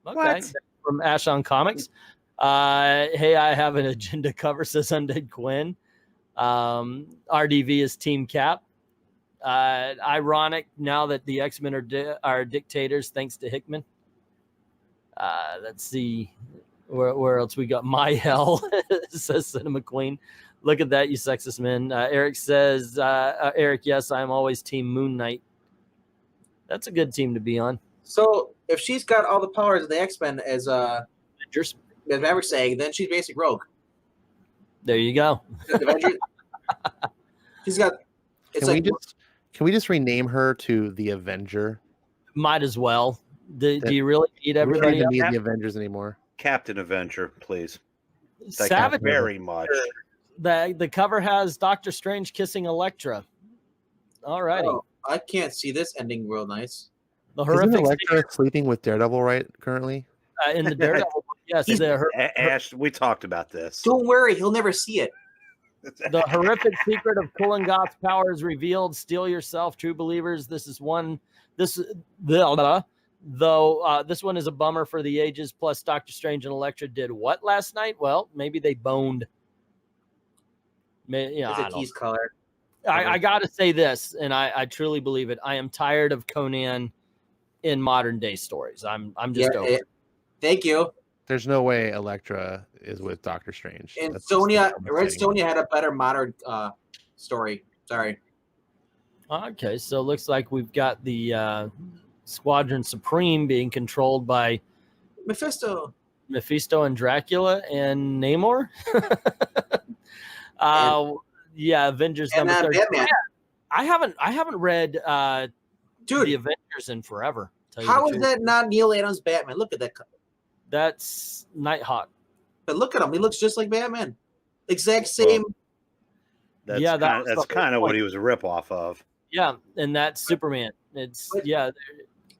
Okay, what? From Ash on Comics. Hey, I have an agenda cover, says Undead Quinn. RDV is Team Cap. Ironic now that the X-Men are dictators thanks to Hickman. Let's see where else we got. My hell, says Cinema Queen. Look at that, you sexist men. Eric says, Eric, yes, I'm always Team Moon Knight. That's a good team to be on. So if she's got all the powers of the X-Men as Maverick's saying, then she's basic rogue. There you go. She's got. Can we just rename her to the Avenger? Might as well. Do you really need everybody? We don't need the Avengers anymore. Captain Avenger, please. Savage. Very much. The cover has Doctor Strange kissing Elektra. All righty. Oh, I can't see this ending real nice. The horrific. Isn't Elektra sleeping with Daredevil right currently? In the Daredevil, yes. Ash, we talked about this. Don't worry, he'll never see it. The horrific secret of Kulangoth's power is revealed. Steel yourself, true believers. This is one. This though this one is a bummer for the ages. Plus, Doctor Strange and Elektra did what last night? Well, maybe they boned. It's a tease color. I got to say this, and I truly believe it. I am tired of Conan in modern day stories. I'm just over it. Thank you. There's no way Elektra is with Doctor Strange. And Red Sonja had a better modern story. Sorry. Okay, so it looks like we've got the Squadron Supreme being controlled by Mephisto and Dracula and Namor. Yeah, Avengers and number 30. Batman. Yeah, I haven't read Dude, the Avengers in forever. How is that not Neil Adams Batman? Look at that. That's Nighthawk. But look at him. He looks just like Batman. Exact same. That's that's kind of what he was a ripoff of. Yeah, and that's Superman. It's He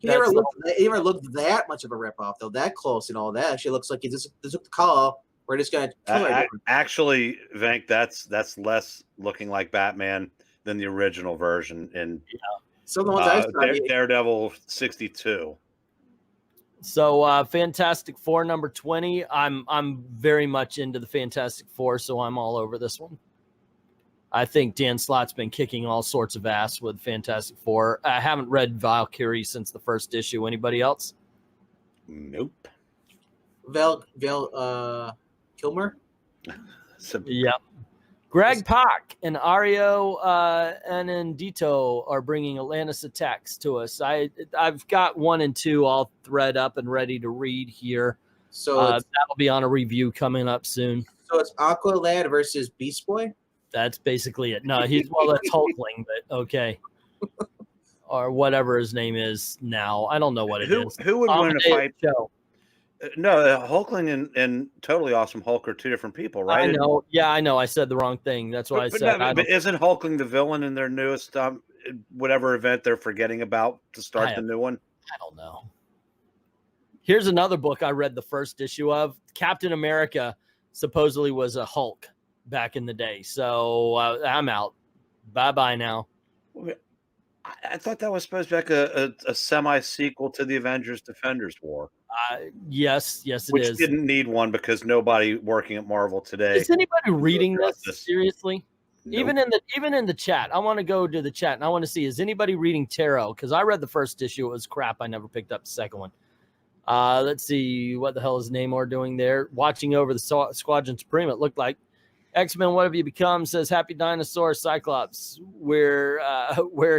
never looked that much of a ripoff though. That close and all that. Actually looks like he just took the call. We're just gonna kill her. Actually, Vank, that's less looking like Batman than the original version in some of the ones I've seen. Daredevil 62. So Fantastic Four number 20. I'm very much into the Fantastic Four, so I'm all over this one. I think Dan Slott's been kicking all sorts of ass with Fantastic Four. I haven't read Valkyrie since the first issue. Anybody else? Nope. Val Kilmer? Yeah. Greg Pak and Ario Anandito are bringing Atlantis Attacks to us. I've got 1 and 2 all thread up and ready to read here. So that'll be on a review coming up soon. So it's Aqualad versus Beast Boy? That's basically it. No, that's Hulkling, but okay. Or whatever his name is now. I don't know what it is. Who would win a fight? No, Hulkling and Totally Awesome Hulk are two different people, right? I know. Yeah, I know. I said the wrong thing. That's why I said. But isn't Hulkling the villain in their newest whatever event they're forgetting about to start the new one? I don't know. Here's another book I read the first issue of. Captain America supposedly was a Hulk back in the day. So I'm out. Bye-bye now. I thought that was supposed to be like a semi-sequel to the Avengers Defenders War. Yes, it is. Which didn't need one because nobody working at Marvel today. Is anybody reading this seriously? Nope. Even in the chat, I want to go to the chat and I want to see, is anybody reading Tarot? Because I read the first issue, it was crap. I never picked up the second one. Let's see, what the hell is Namor doing there? Watching over the Squadron Supreme, it looked like. X-Men, what have you become? Says Happy Dinosaur Cyclops. We're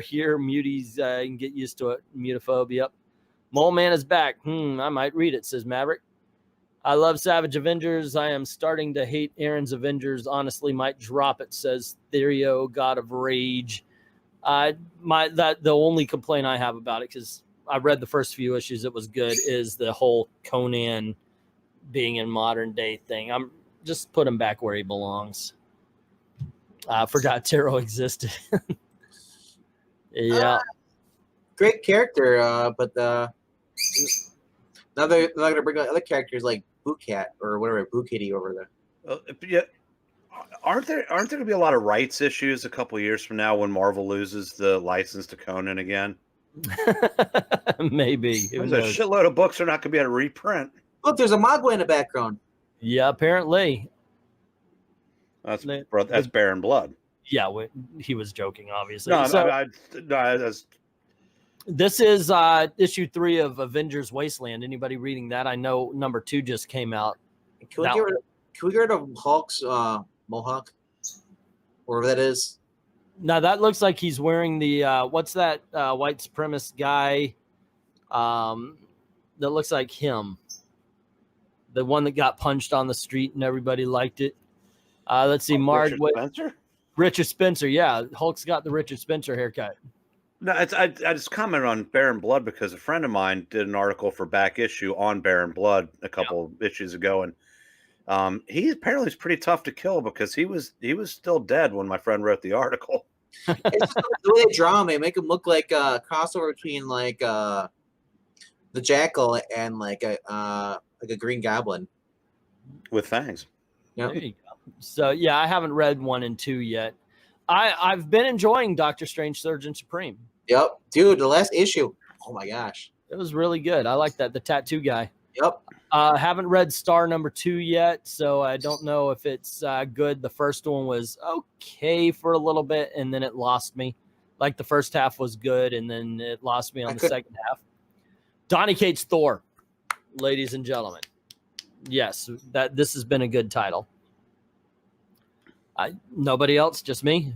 here, muties, and get used to it. Mutaphobia. Mole Man is back. I might read it, says Maverick. I love Savage Avengers. I am starting to hate Aaron's Avengers. Honestly, might drop it, says Therio, God of Rage. The only complaint I have about it, because I read the first few issues, it was good, is the whole Conan being in modern day thing. I'm just put him back where he belongs. I forgot Tarot existed. Yeah. Great character, but now they're going to bring out other characters like Boo Cat or whatever, Boo Kitty over there. Yeah, aren't there going to be a lot of rights issues a couple of years from now when Marvel loses the license to Conan again? Maybe. There's a shitload of books they're not going to be able to reprint. Look, there's a Mogwai in the background. Yeah, apparently. That's Baron Blood. Yeah, he was joking, obviously. No, this is issue 3 of Avengers Wasteland. Anybody reading that? I know number 2 just came out. Can we get rid of Hulk's mohawk? Whatever that is. Now that looks like he's wearing the what's that white supremacist guy? That looks like him. The one that got punched on the street and everybody liked it. Let's see, Richard Spencer. Yeah, Hulk's got the Richard Spencer haircut. No, I just commented on Baron Blood because a friend of mine did an article for Back Issue on Baron Blood a couple issues ago, and he apparently is pretty tough to kill because he was still dead when my friend wrote the article. It's just the way they draw him, they make him look like a crossover between like the Jackal and like a Green Goblin with fangs. Yep. There you go. So yeah, I haven't read 1 and 2 yet. I've been enjoying Doctor Strange Surgeon Supreme. Yep, dude, the last issue. Oh my gosh. It was really good. I like that. The tattoo guy. Yep. Haven't read Star number 2 yet, so I don't know if it's good. The first one was okay for a little bit, and then it lost me. Like the first half was good, and then it lost me on the second half. Donny Cates Thor, ladies and gentlemen. Yes, this has been a good title. Nobody else, just me.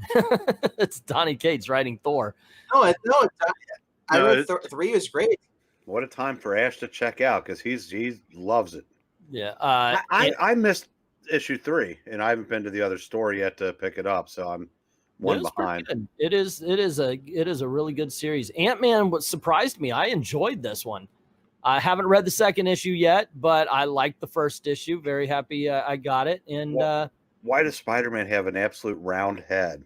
It's Donny Cates writing Thor. No, I read 3 was great. What a time for Ash to check out, because he loves it. Yeah, I missed issue 3, and I haven't been to the other store yet to pick it up, so I'm one behind. It is a really good series. Ant-Man what surprised me. I enjoyed this one. I haven't read the second issue yet, but I liked the first issue. Very happy I got it. And why does Spider-Man have an absolute round head?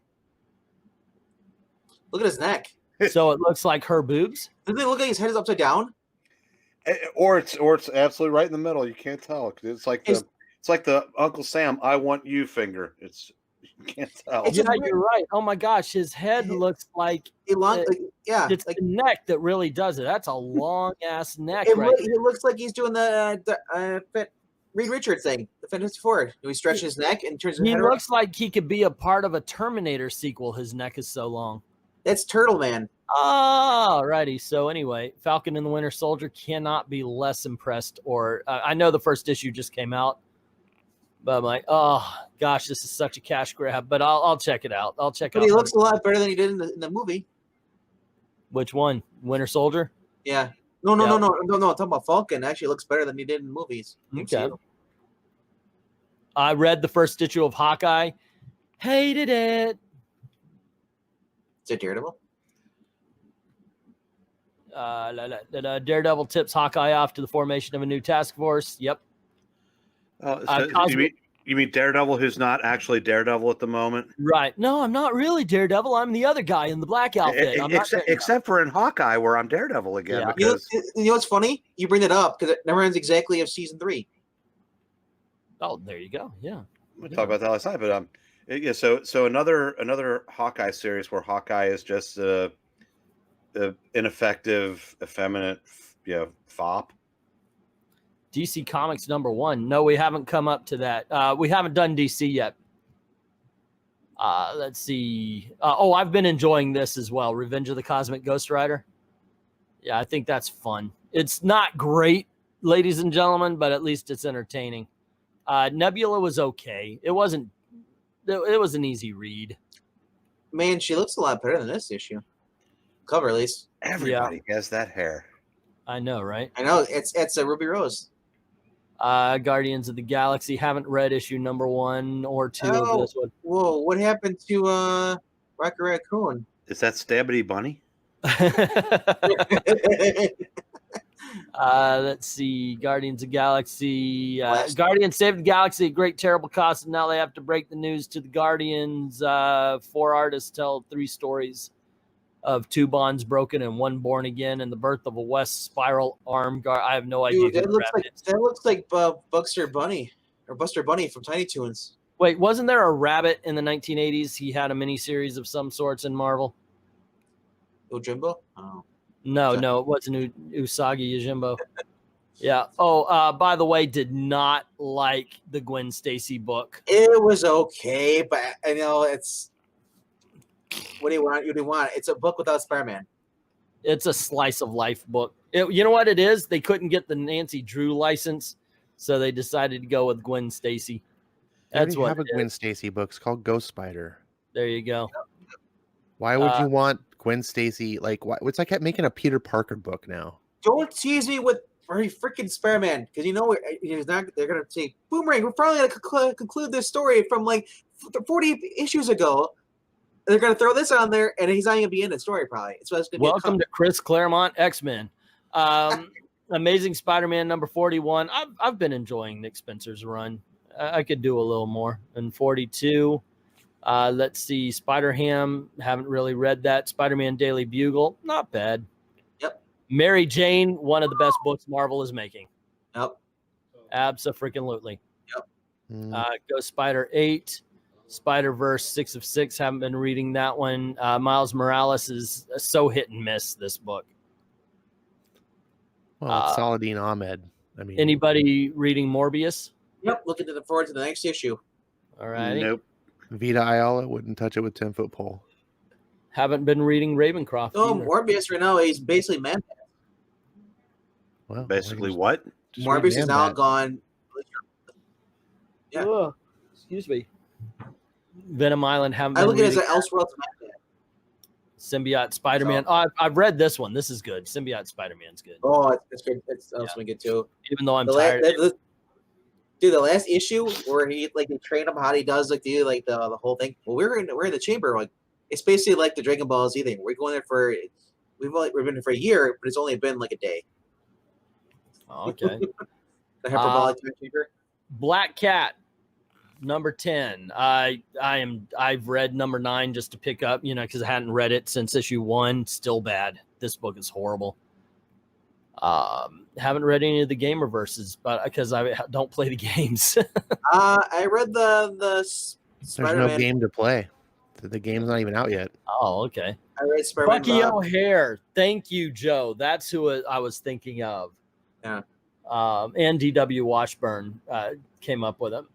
Look at his neck. So it looks like her boobs. Doesn't it look like his head is upside down? Or it's absolutely right in the middle. You can't tell. It's like the Uncle Sam "I want you" finger. You can't tell. Yeah, you're right. Oh my gosh, his head looks like it's the neck that really does it. That's a long ass neck. It looks like he's doing the Reed Richards thing, the Fantastic Four. He stretches his neck and turns his head around. Looks like he could be a part of a Terminator sequel. His neck is so long. That's Turtle Man. Oh, righty. So anyway, Falcon and the Winter Soldier cannot be less impressed. Or I know the first issue just came out, but I'm like, oh gosh, this is such a cash grab. But I'll check it out. But he looks a lot better than he did in the movie. Which one? Winter Soldier? Yeah. No. I'm talking about Falcon. Actually, looks better than he did in the movies. Okay. I read the first issue of Hawkeye. Hated it. Is it Daredevil? Daredevil tips Hawkeye off to the formation of a new task force. Yep. You mean Daredevil, who's not actually Daredevil at the moment? Right. No, I'm not really Daredevil. I'm the other guy in the black outfit. Except for in Hawkeye, where I'm Daredevil again. Yeah. Because... You know what's funny? You bring it up because it never ends exactly of season 3. Oh, there you go. Yeah. We talked about that last night, but yeah. So another Hawkeye series where Hawkeye is just a ineffective, effeminate, fop. DC Comics #1. No, we haven't come up to that. We haven't done DC yet. Let's see. I've been enjoying this as well. Revenge of the Cosmic Ghost Rider. Yeah, I think that's fun. It's not great, ladies and gentlemen, but at least it's entertaining. Nebula was okay. It was an easy read. Man, she looks a lot better than this issue. Cover, at least. Everybody has that hair. I know, right? I know. It's a Ruby Rose. Guardians of the Galaxy. Haven't read issue #1 or 2 of this one. Whoa, what happened to Rocket Raccoon? Is that Stabbity Bunny? Let's see. Guardians of Galaxy. Guardians saved the galaxy at great terrible cost, and now they have to break the news to the Guardians. 4 artists tell 3 stories of 2 bonds broken and 1 born again, and the birth of a West Spiral arm guard. I have no idea. Dude, that looks like Buster Bunny from Tiny Toons. Wait, wasn't there a rabbit in the 1980s? He had a miniseries of some sorts in Marvel. Ojimbo? Oh. No, it wasn't Usagi Yojimbo. Yeah. By the way, did not like the Gwen Stacy book. It was okay, but I know it's. What do you want? It's a book without Spider-Man. It's a slice of life book. You know what it is? They couldn't get the Nancy Drew license, so they decided to go with Gwen Stacy. That's what. Have a Gwen Stacy book. It's called Ghost Spider. There you go. Why would you want Gwen Stacy? Like, why? It's like making a Peter Parker book now. Don't tease me with freaking Spider-Man, because he's not. They're gonna say, "Boomerang, we're finally gonna conclude this story from like 40 issues ago." They're gonna throw this on there, and he's not gonna be in the story. Probably. Welcome to Chris Claremont X-Men. Amazing Spider-Man #41. I've been enjoying Nick Spencer's run. I could do a little more. And 42. Let's see. Spider-Ham. Haven't really read that. Spider-Man Daily Bugle. Not bad. Yep. Mary Jane. One of the best books Marvel is making. Yep. Abso-freaking-lutely. Yep. Ghost Spider 8, Spider-Verse 6 of 6. Haven't been reading that one. Miles Morales is so hit and miss, this book. Well, it's Saladin Ahmed. I mean, Anybody reading Morbius? Yep, looking forward to the next issue. All right. Nope. Vita Ayala wouldn't touch it with 10-foot pole. Haven't been reading Ravencroft. Oh, either. Morbius right now, he's basically man. Well, Basically, what? just read Morbius is now Man-Bat. gone. Yeah. Oh, excuse me. Venom Island. Haven't I been look at it as reading an Elseworlds man. Symbiote Spider-Man. Oh, I've read this one. This is good. Symbiote Spider-Man's good. Oh, it's good. It's also good too. Even though I'm The tired. dude, the last issue where he they train him how he does the whole thing. Well, we're in the chamber. Like it's basically like the Dragon Ball Z thing. We're going there for we've been there for a year, but it's only been like a day. Oh, okay. The hyperbolic time chamber. Black Cat, number 10. I've read number 9 just to pick up, because I hadn't read it since issue 1. Still bad. This book is horrible. Haven't read any of the Gamerverses, but because I don't play the games. I read the There's Spider-Man. no game to play. The game's not even out yet. Oh, okay. I read Spider-Man. Bucky O'Hare. Thank you, Joe. That's who I was thinking of. Yeah. And D.W. Washburn came up with him.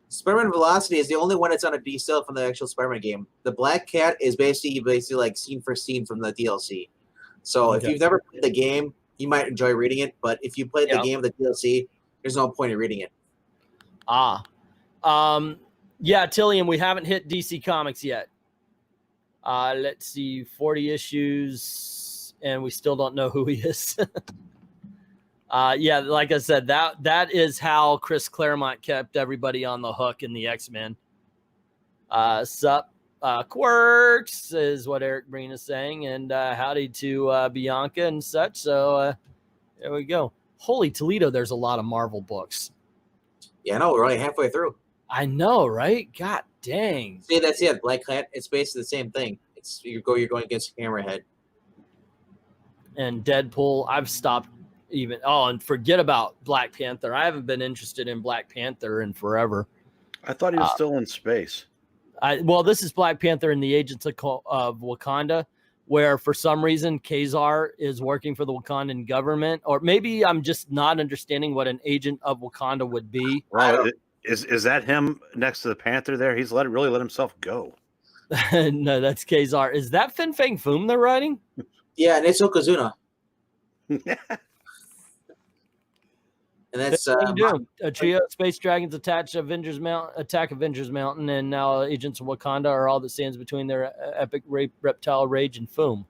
Spider-Man Velocity is the only one that's on a D-cell from the actual Spider-Man game. The Black Cat is basically like scene for scene from the DLC. So if you've never played the game, you might enjoy reading it. But if you played the game, the DLC, there's no point in reading it. Yeah, Tillian, we haven't hit DC Comics yet. Let's see, 40 issues, and we still don't know who he is. Yeah, like I said, that is how Chris Claremont kept everybody on the hook in the X-Men. Quirks is what Eric Breen is saying, and howdy to Bianca and such. So there we go. Holy Toledo, there's a lot of Marvel books. Yeah, I know. We're only halfway through. I know, right? God dang. See, that's it. Black Cat, it's basically the same thing. You're going against Hammerhead. And Deadpool, I've stopped even. Oh, and forget about Black Panther. I haven't been interested in Black Panther in forever. I thought he was still in space. Well, this is Black Panther and the Agents of Wakanda, where for some reason Kazar is working for the Wakandan government, or maybe I'm just not understanding what an agent of Wakanda would be. Well, is that him next to the Panther there? He's really let himself go. No, that's Kazar. Is that Fin Fang Foom they're writing? Yeah, and it's Yokozuna. And that's a trio of space dragons attack Avengers Mountain, and now Agents of Wakanda are all that stands between their epic reptile rage and Foom.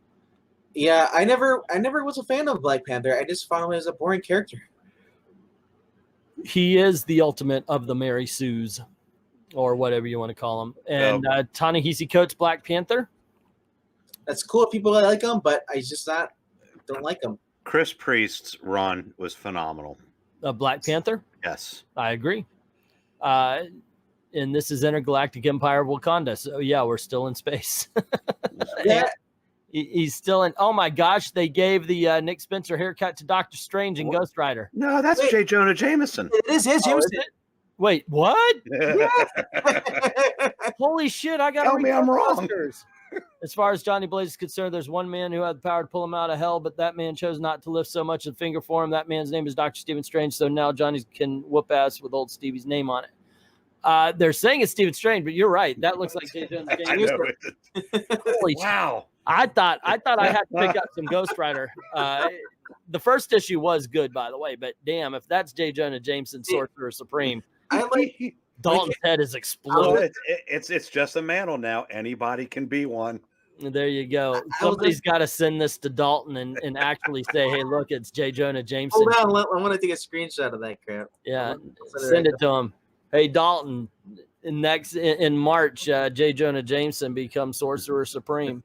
Yeah, I never was a fan of Black Panther. I just found him as a boring character. He is the ultimate of the Mary Sues, or whatever you want to call him. And Ta-Nehisi Coates, Black Panther. That's cool if people like him, but I just don't like him. Chris Priest's run was phenomenal. Black Panther? Yes. I agree. And this is Intergalactic Empire of Wakanda. So, yeah, we're still in space. Yeah. He's still in. Oh, my gosh. They gave the Nick Spencer haircut to Doctor Strange and Ghost Rider. No, that's J. Jonah Jameson. It is his Jameson. Wait, what? Yeah. Holy shit. I got to Tell me I'm wrong. As far as Johnny Blaze is concerned, there's one man who had the power to pull him out of hell, but that man chose not to lift so much as a finger for him. That man's name is Dr. Stephen Strange, so now Johnny can whoop ass with old Stevie's name on it. They're saying it's Stephen Strange, but you're right. That looks like J. Jones. Holy wow. I thought I had to pick up some Ghost Rider. The first issue was good, by the way, but damn, if that's J. Jonah Jameson, Sorcerer Supreme, I like Dalton's head is exploding. It's just a mantle now. Anybody can be one. There you go. Somebody's got to send this to Dalton and actually say, hey, look, it's J. Jonah Jameson. Hold on, I want to take a screenshot of that crap. Yeah, send it to him. Hey, Dalton, in March, J. Jonah Jameson becomes Sorcerer Supreme.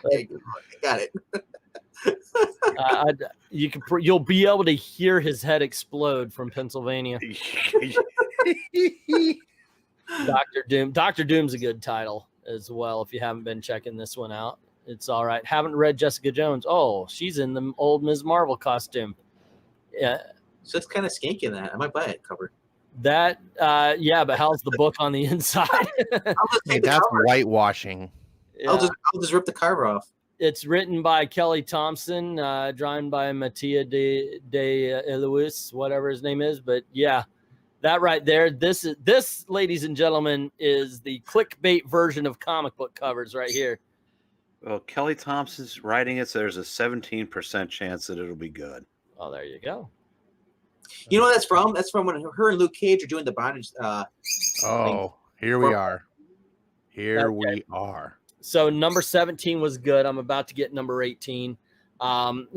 Okay, got it. You'll be able to hear his head explode from Pennsylvania. Dr. Doom. Dr. Doom's a good title as well. If you haven't been checking this one out, it's all right. Haven't read Jessica Jones. Oh, she's in the old Ms. Marvel costume. Yeah, So it's kind of skanky in that. I might buy it cover. That yeah, but how's the book on the inside? Hey, that's whitewashing. I'll just rip the cover off. It's written by Kelly Thompson, drawn by Mattia de Elois, whatever his name is. But yeah, that right there, this, ladies and gentlemen, is the clickbait version of comic book covers right here. Well, Kelly Thompson's writing it, so there's a 17% chance that it'll be good. Oh, there you go. You know what that's from? That's from when her and Luke Cage are doing the bondage. Oh, here we are. Here we are. So number 17 was good. I'm about to get number 18. And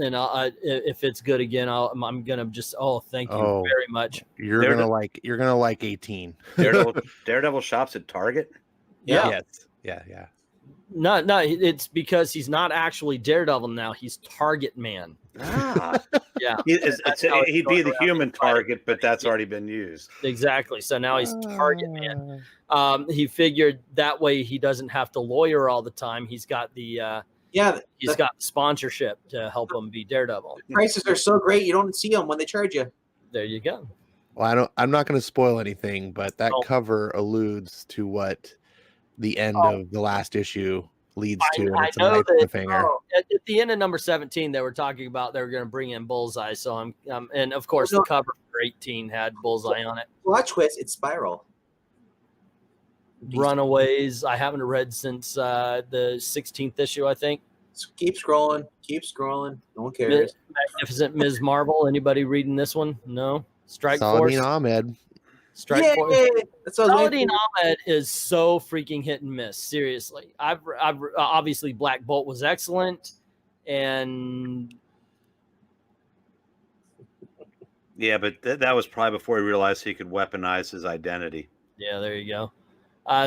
if it's good again, I'm gonna just thank you very much. You're gonna like 18. Daredevil shops at Target. Yeah. Yes. Yeah. No, it's because he's not actually Daredevil now. He's Target Man. Ah. Yeah. He'd be the human Target, but that's already been used. Exactly. So now he's Target Man. He figured that way he doesn't have to lawyer all the time. He's got the he's got sponsorship to help him be Daredevil. The prices are so great you don't see them when they charge you. There you go. Well, I'm not going to spoil anything, but that cover alludes to what the end of the last issue leads to. I know that at the end of number 17, they were talking about they were going to bring in Bullseye. So I'm and of course the cover for 18 had Bullseye on it. Watch twist, it's Spiral. Runaways, I haven't read since the 16th issue, I think. Keep scrolling. No one cares. Magnificent Ms. Marvel. Anybody reading this one? No. Strike Force. Saladin Ahmed. Strike Force. Saladin Ahmed is so freaking hit and miss. Seriously, I've obviously Black Bolt was excellent, and yeah, but that was probably before he realized he could weaponize his identity. Yeah, there you go.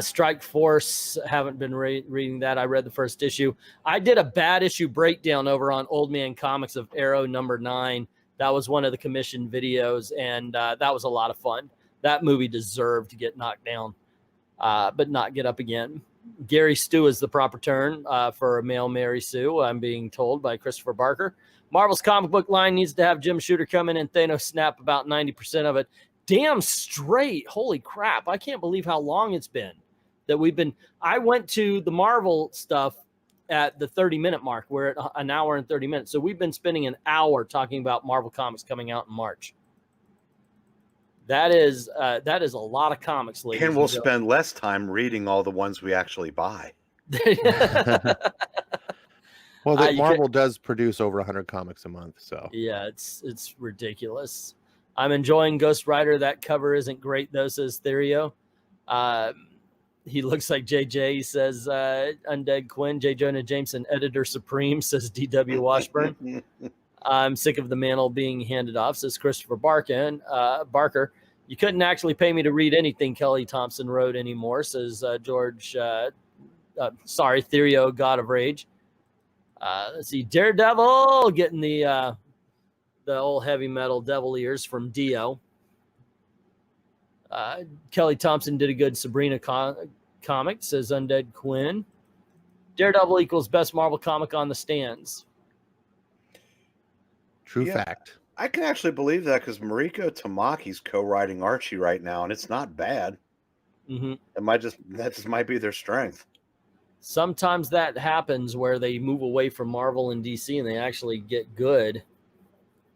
Strike Force, haven't been reading that. I read the first issue. I did a bad issue breakdown over on Old Man Comics of Arrow number 9. That was one of the commissioned videos, and that was a lot of fun. That movie deserved to get knocked down, but not get up again. Gary Stu is the proper turn for a male Mary Sue, I'm being told by Christopher Barker. Marvel's comic book line needs to have Jim Shooter come in and Thanos snap about 90% of it. Damn straight. Holy crap. I can't believe how long it's been that we've been. I went to the Marvel stuff at the 30-minute mark. We're at an hour and 30 minutes. So we've been spending an hour talking about Marvel comics coming out in March. That is a lot of comics, ladies. And we'll spend less time reading all the ones we actually buy. Well, Marvel does produce over 100 comics a month. So yeah, it's ridiculous. I'm enjoying Ghost Rider. That cover isn't great, though, says Therio. He looks like JJ, says Undead Quinn. J. Jonah Jameson, editor supreme, says DW Washburn. I'm sick of the mantle being handed off, says Christopher Barker. You couldn't actually pay me to read anything Kelly Thompson wrote anymore, says Therio, God of Rage. Let's see, Daredevil getting the old heavy metal devil ears from Dio. Kelly Thompson did a good Sabrina comic, says Undead Quinn. Daredevil equals best Marvel comic on the stands. True fact. I can actually believe that because Mariko Tamaki's co-writing Archie right now, and it's not bad. Mm-hmm. That just might be their strength. Sometimes that happens where they move away from Marvel and DC and they actually get good.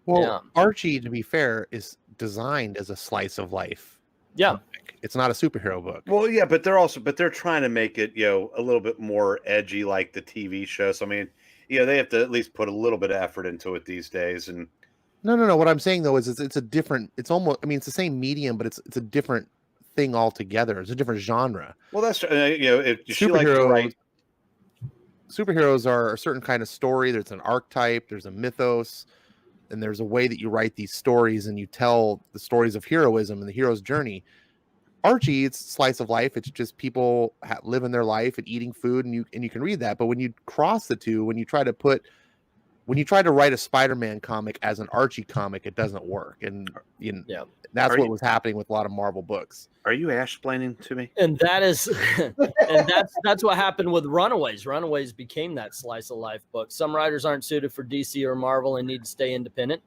Well, Archie, to be fair, is designed as a slice of life. Yeah. Comic. It's not a superhero book. Well, yeah, but they're trying to make it, a little bit more edgy like the TV show. So I mean, they have to at least put a little bit of effort into it these days. And No. What I'm saying though is it's a different. It's almost. I mean, it's the same medium, but it's a different thing altogether. It's a different genre. Well, that's Superheroes are a certain kind of story. There's an archetype. There's a mythos, and there's a way that you write these stories and you tell the stories of heroism and the hero's journey. Archie, it's slice of life. It's just people living their life and eating food, and you can read that. But when you cross the two, when you try to write a Spider-Man comic as an Archie comic, it doesn't work. And that's what was happening with a lot of Marvel books. Are you ash-splaining to me? And that is, and that's what happened with Runaways. Runaways became that slice of life book. Some writers aren't suited for DC or Marvel and need to stay independent.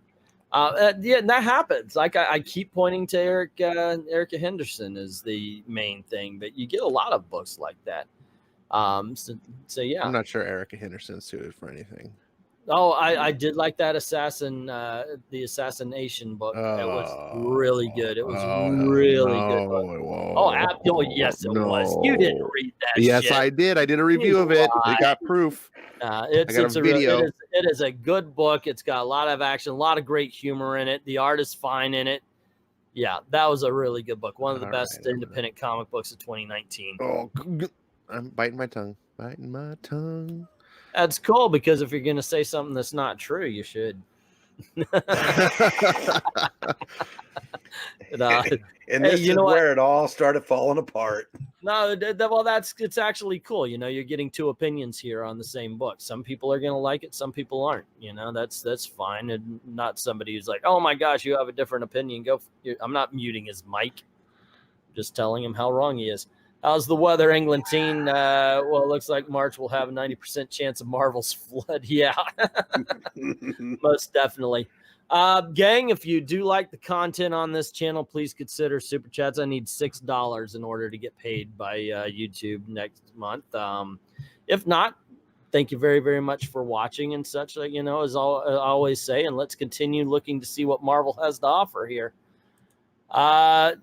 Yeah, and that happens. Like I keep pointing to Erica Henderson as the main thing, but you get a lot of books like that. So yeah, I'm not sure Erica Henderson's suited for anything. Oh, I did like that the assassination book. It was really good. It was really good book. Oh, yes, it was. You didn't read that. Yes, shit. I did. I did a review of it. We got proof. It's a video. It is a good book. It's got a lot of action, a lot of great humor in it. The art is fine in it. Yeah, that was a really good book. One of the best independent comic books of 2019. Oh, I'm biting my tongue. Biting my tongue. That's cool because if you're going to say something that's not true, you should. And this is where it all started falling apart. No, well, it's actually cool. You know, you're getting two opinions here on the same book. Some people are going to like it. Some people aren't. You know, that's fine. And not somebody who's like, oh my gosh, you have a different opinion. I'm not muting his mic. Just telling him how wrong he is. How's the weather, England team? Well, it looks like March will have a 90% chance of Marvel's flood. Yeah, most definitely. Gang, if you do like the content on this channel, please consider super chats. I need $6 in order to get paid by YouTube next month. If not, thank you very, very much for watching and such. You know, as I always say, and let's continue looking to see what Marvel has to offer here.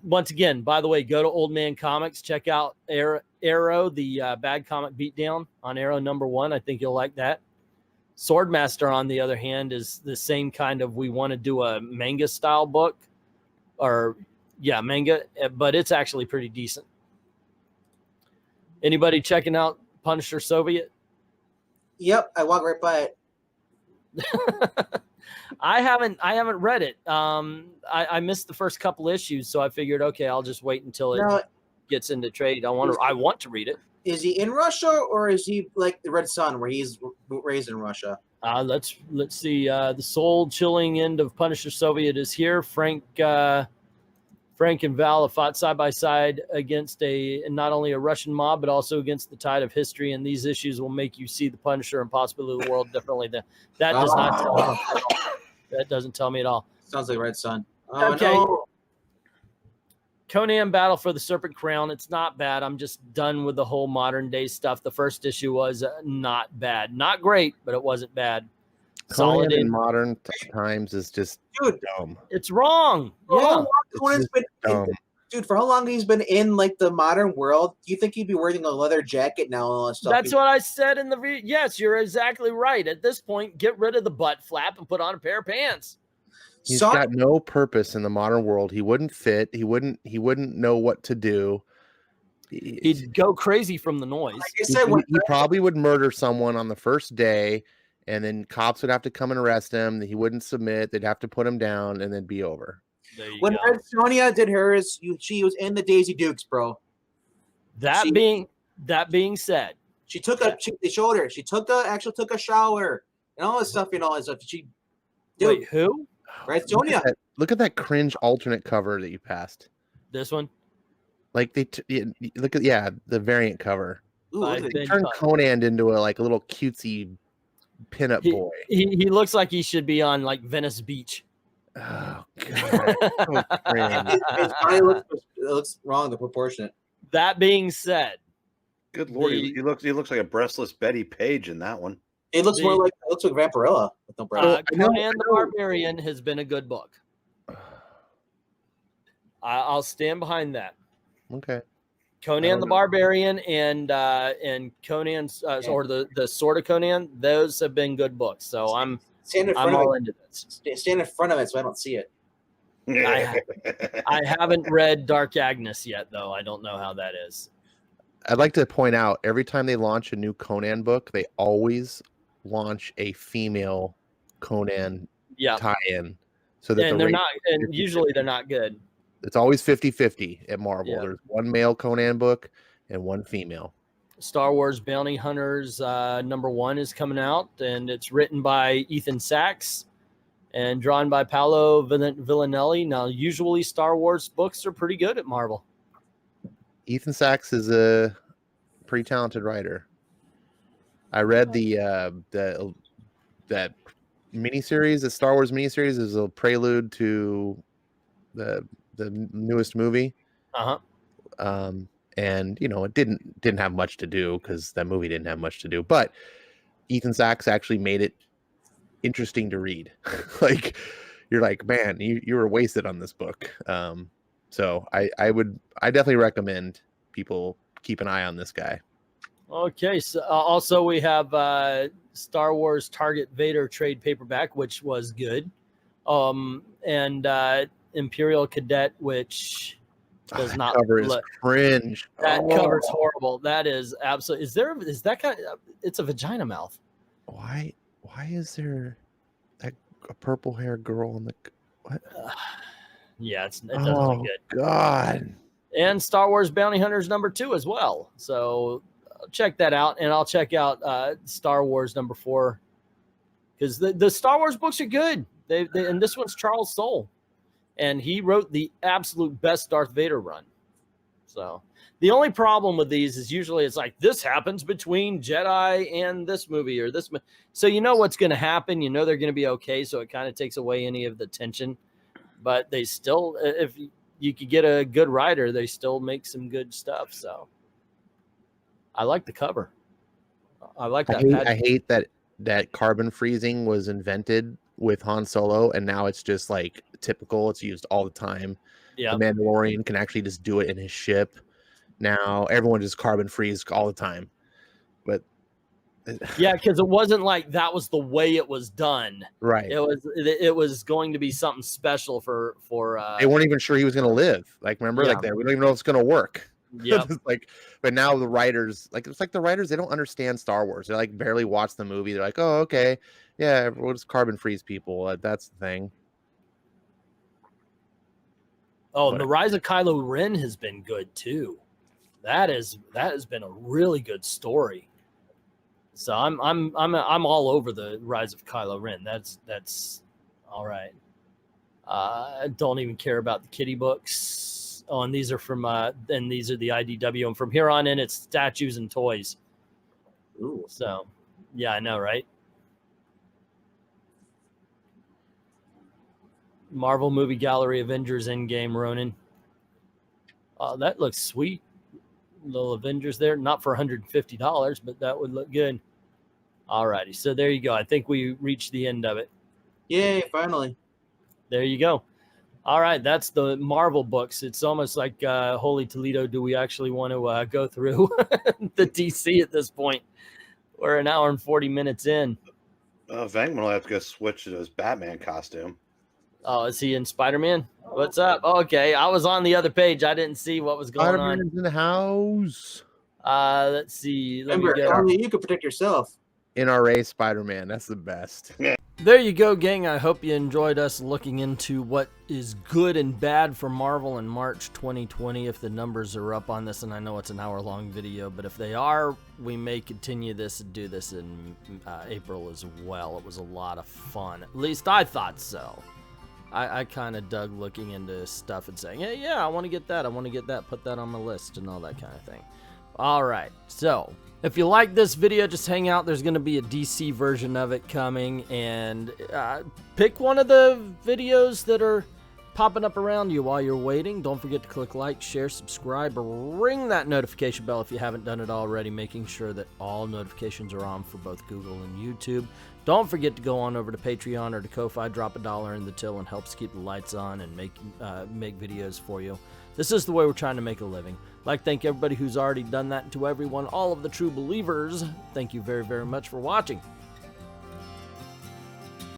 Once again, by the way, go to Old Man Comics, check out Arrow, the Bad Comic Beatdown on Arrow #1. I think you'll like that. Swordmaster, on the other hand, is the same kind of, we want to do a manga style book, or manga, but it's actually pretty decent. Anybody checking out Punisher Soviet? Yep, I walk right by it. I haven't read it. I missed the first couple issues, so I figured, okay, I'll just wait until it gets into trade. I want to read it. Is he in Russia, or is he like the Red Son, where he's raised in Russia? Let's see. The soul chilling end of Punisher Soviet is here. Frank and Val have fought side by side against not only a Russian mob, but also against the tide of history. And these issues will make you see the Punisher and possibly the world differently. That does not tell me. That doesn't tell me at all. Sounds like Red Son. Okay. No. Conan Battle for the Serpent Crown. It's not bad. I'm just done with the whole modern day stuff. The first issue was not bad. Not great, but it wasn't bad. Solid in modern times is just dumb. It's wrong. Yeah. Dude, for how long he's been in like the modern world, do you think he'd be wearing a leather jacket now and all that stuff? That's what I said in the yes, you're exactly right. At this point, get rid of the butt flap and put on a pair of pants. He's got no purpose in the modern world. He wouldn't fit. He wouldn't know what to do. He'd go crazy from the noise. Like I said, he probably would murder someone on the first day, and then cops would have to come and arrest him. He wouldn't submit. They'd have to put him down, and then be over. When Red Sonja did hers, she was in the Daisy Dukes, bro. That being said, they showed her. She actually took a shower and all this stuff, Wait, who? Red Sonja. Look at that cringe alternate cover that you passed. This one? Like look at the variant cover. Ooh, they turned Conan into a little cutesy pinup boy. He looks like he should be on like Venice Beach. Oh god. His body looks wrong, the proportionate. That being said, good lord, he looks like a breastless Betty Page in that one. It looks more like Vampirella with no breast. Conan the Barbarian has been a good book. I'll stand behind that. Okay. Conan the Barbarian and Conan's or the Sword of Conan, those have been good books. So I'm all into this. Stand in front of it so I don't see it. I haven't read Dark Agnes yet, though. I don't know how that is. I'd like to point out, every time they launch a new Conan book, they always launch a female Conan tie-in. So that they're not, and usually they're not good. It's always 50-50 at Marvel. There's one male Conan book and one female. Star Wars Bounty Hunters #1 is coming out, and it's written by Ethan Sachs and drawn by Paolo Villanelli. Now, usually Star Wars books are pretty good at Marvel. Ethan Sachs is a pretty talented writer. I read that miniseries, the Star Wars miniseries, is a prelude to the newest movie. And you know, it didn't have much to do because that movie didn't have much to do. But Ethan Sachs actually made it interesting to read. Like, you're like, man, you were wasted on this book. So I definitely recommend people keep an eye on this guy. Okay, so also we have Star Wars Target Vader trade paperback, which was good, and Imperial Cadet, which does not cover is cringe. That cover's horrible. That is absolutely. Is that kind of, it's a vagina mouth? Why is there a purple hair girl in the what? Yeah, it doesn't look good. God. And Star Wars Bounty Hunters #2 as well. So check that out, and I'll check out Star Wars #4 because the Star Wars books are good. They and this one's Charles Soule, and he wrote the absolute best Darth Vader run. So the only problem with these is usually it's like this happens between Jedi and this movie or this. So you know what's going to happen. You know they're going to be okay. So it kind of takes away any of the tension. But they still, if you could get a good writer, they still make some good stuff. So I like the cover. I like that. I hate that carbon freezing was invented with Han Solo, and now it's just like typical. It's used all the time. Yeah, the Mandalorian can actually just do it in his ship. Now everyone just carbon freeze all the time. But yeah, because it wasn't like that was the way it was done. Right. It was going to be something special for they weren't even sure he was going to live. Like, remember, like that we don't even know if it's going to work. Yeah. Like, but now the writers, like, it's like the writers, they don't understand Star Wars. They like barely watch the movie. They're like, oh, okay, yeah, we'll just carbon freeze people. That's the thing. Oh, and the Rise of Kylo Ren has been good too. That has been a really good story. So I'm all over the Rise of Kylo Ren. That's all right. I don't even care about the kiddie books. Oh, and these are from and these are the IDW, and from here on in it's statues and toys. Ooh. So yeah, I know, right? Marvel Movie Gallery Avengers Endgame Ronin. Oh, that looks sweet. Little Avengers there, not for $150, but that would look good. All righty, so there you go. I think we reached the end of it. Yay, finally. There you go. All right, that's the Marvel books. It's almost like Holy Toledo. Do we actually want to go through the DC at this point? We're an hour and 40 minutes in. Venkman will have to go switch to his Batman costume. Oh, is he in Spider-Man? What's up? Okay, I was on the other page. I didn't see what was going on. Spider-Man's in the house. Let's see. Remember, only you can protect yourself. NRA Spider-Man. That's the best. There you go, gang. I hope you enjoyed us looking into what is good and bad for Marvel in March 2020. If the numbers are up on this, and I know it's an hour-long video, but if they are, we may continue this and do this in April as well. It was a lot of fun. At least I thought so. I kind of dug looking into stuff and saying, hey, yeah, I want to get that. I want to get that. Put that on my list and all that kind of thing. All right. So if you like this video, just hang out. There's going to be a DC version of it coming. And pick one of the videos that are popping up around you while you're waiting. Don't forget to click like, share, subscribe, ring that notification bell if you haven't done it already, making sure that all notifications are on for both Google and YouTube. Don't forget to go on over to Patreon or to Ko-Fi, drop $1 in the till, and helps keep the lights on and make videos for you. This is the way we're trying to make a living. I'd like to thank everybody who's already done that, and to everyone, all of the true believers, thank you very, very much for watching.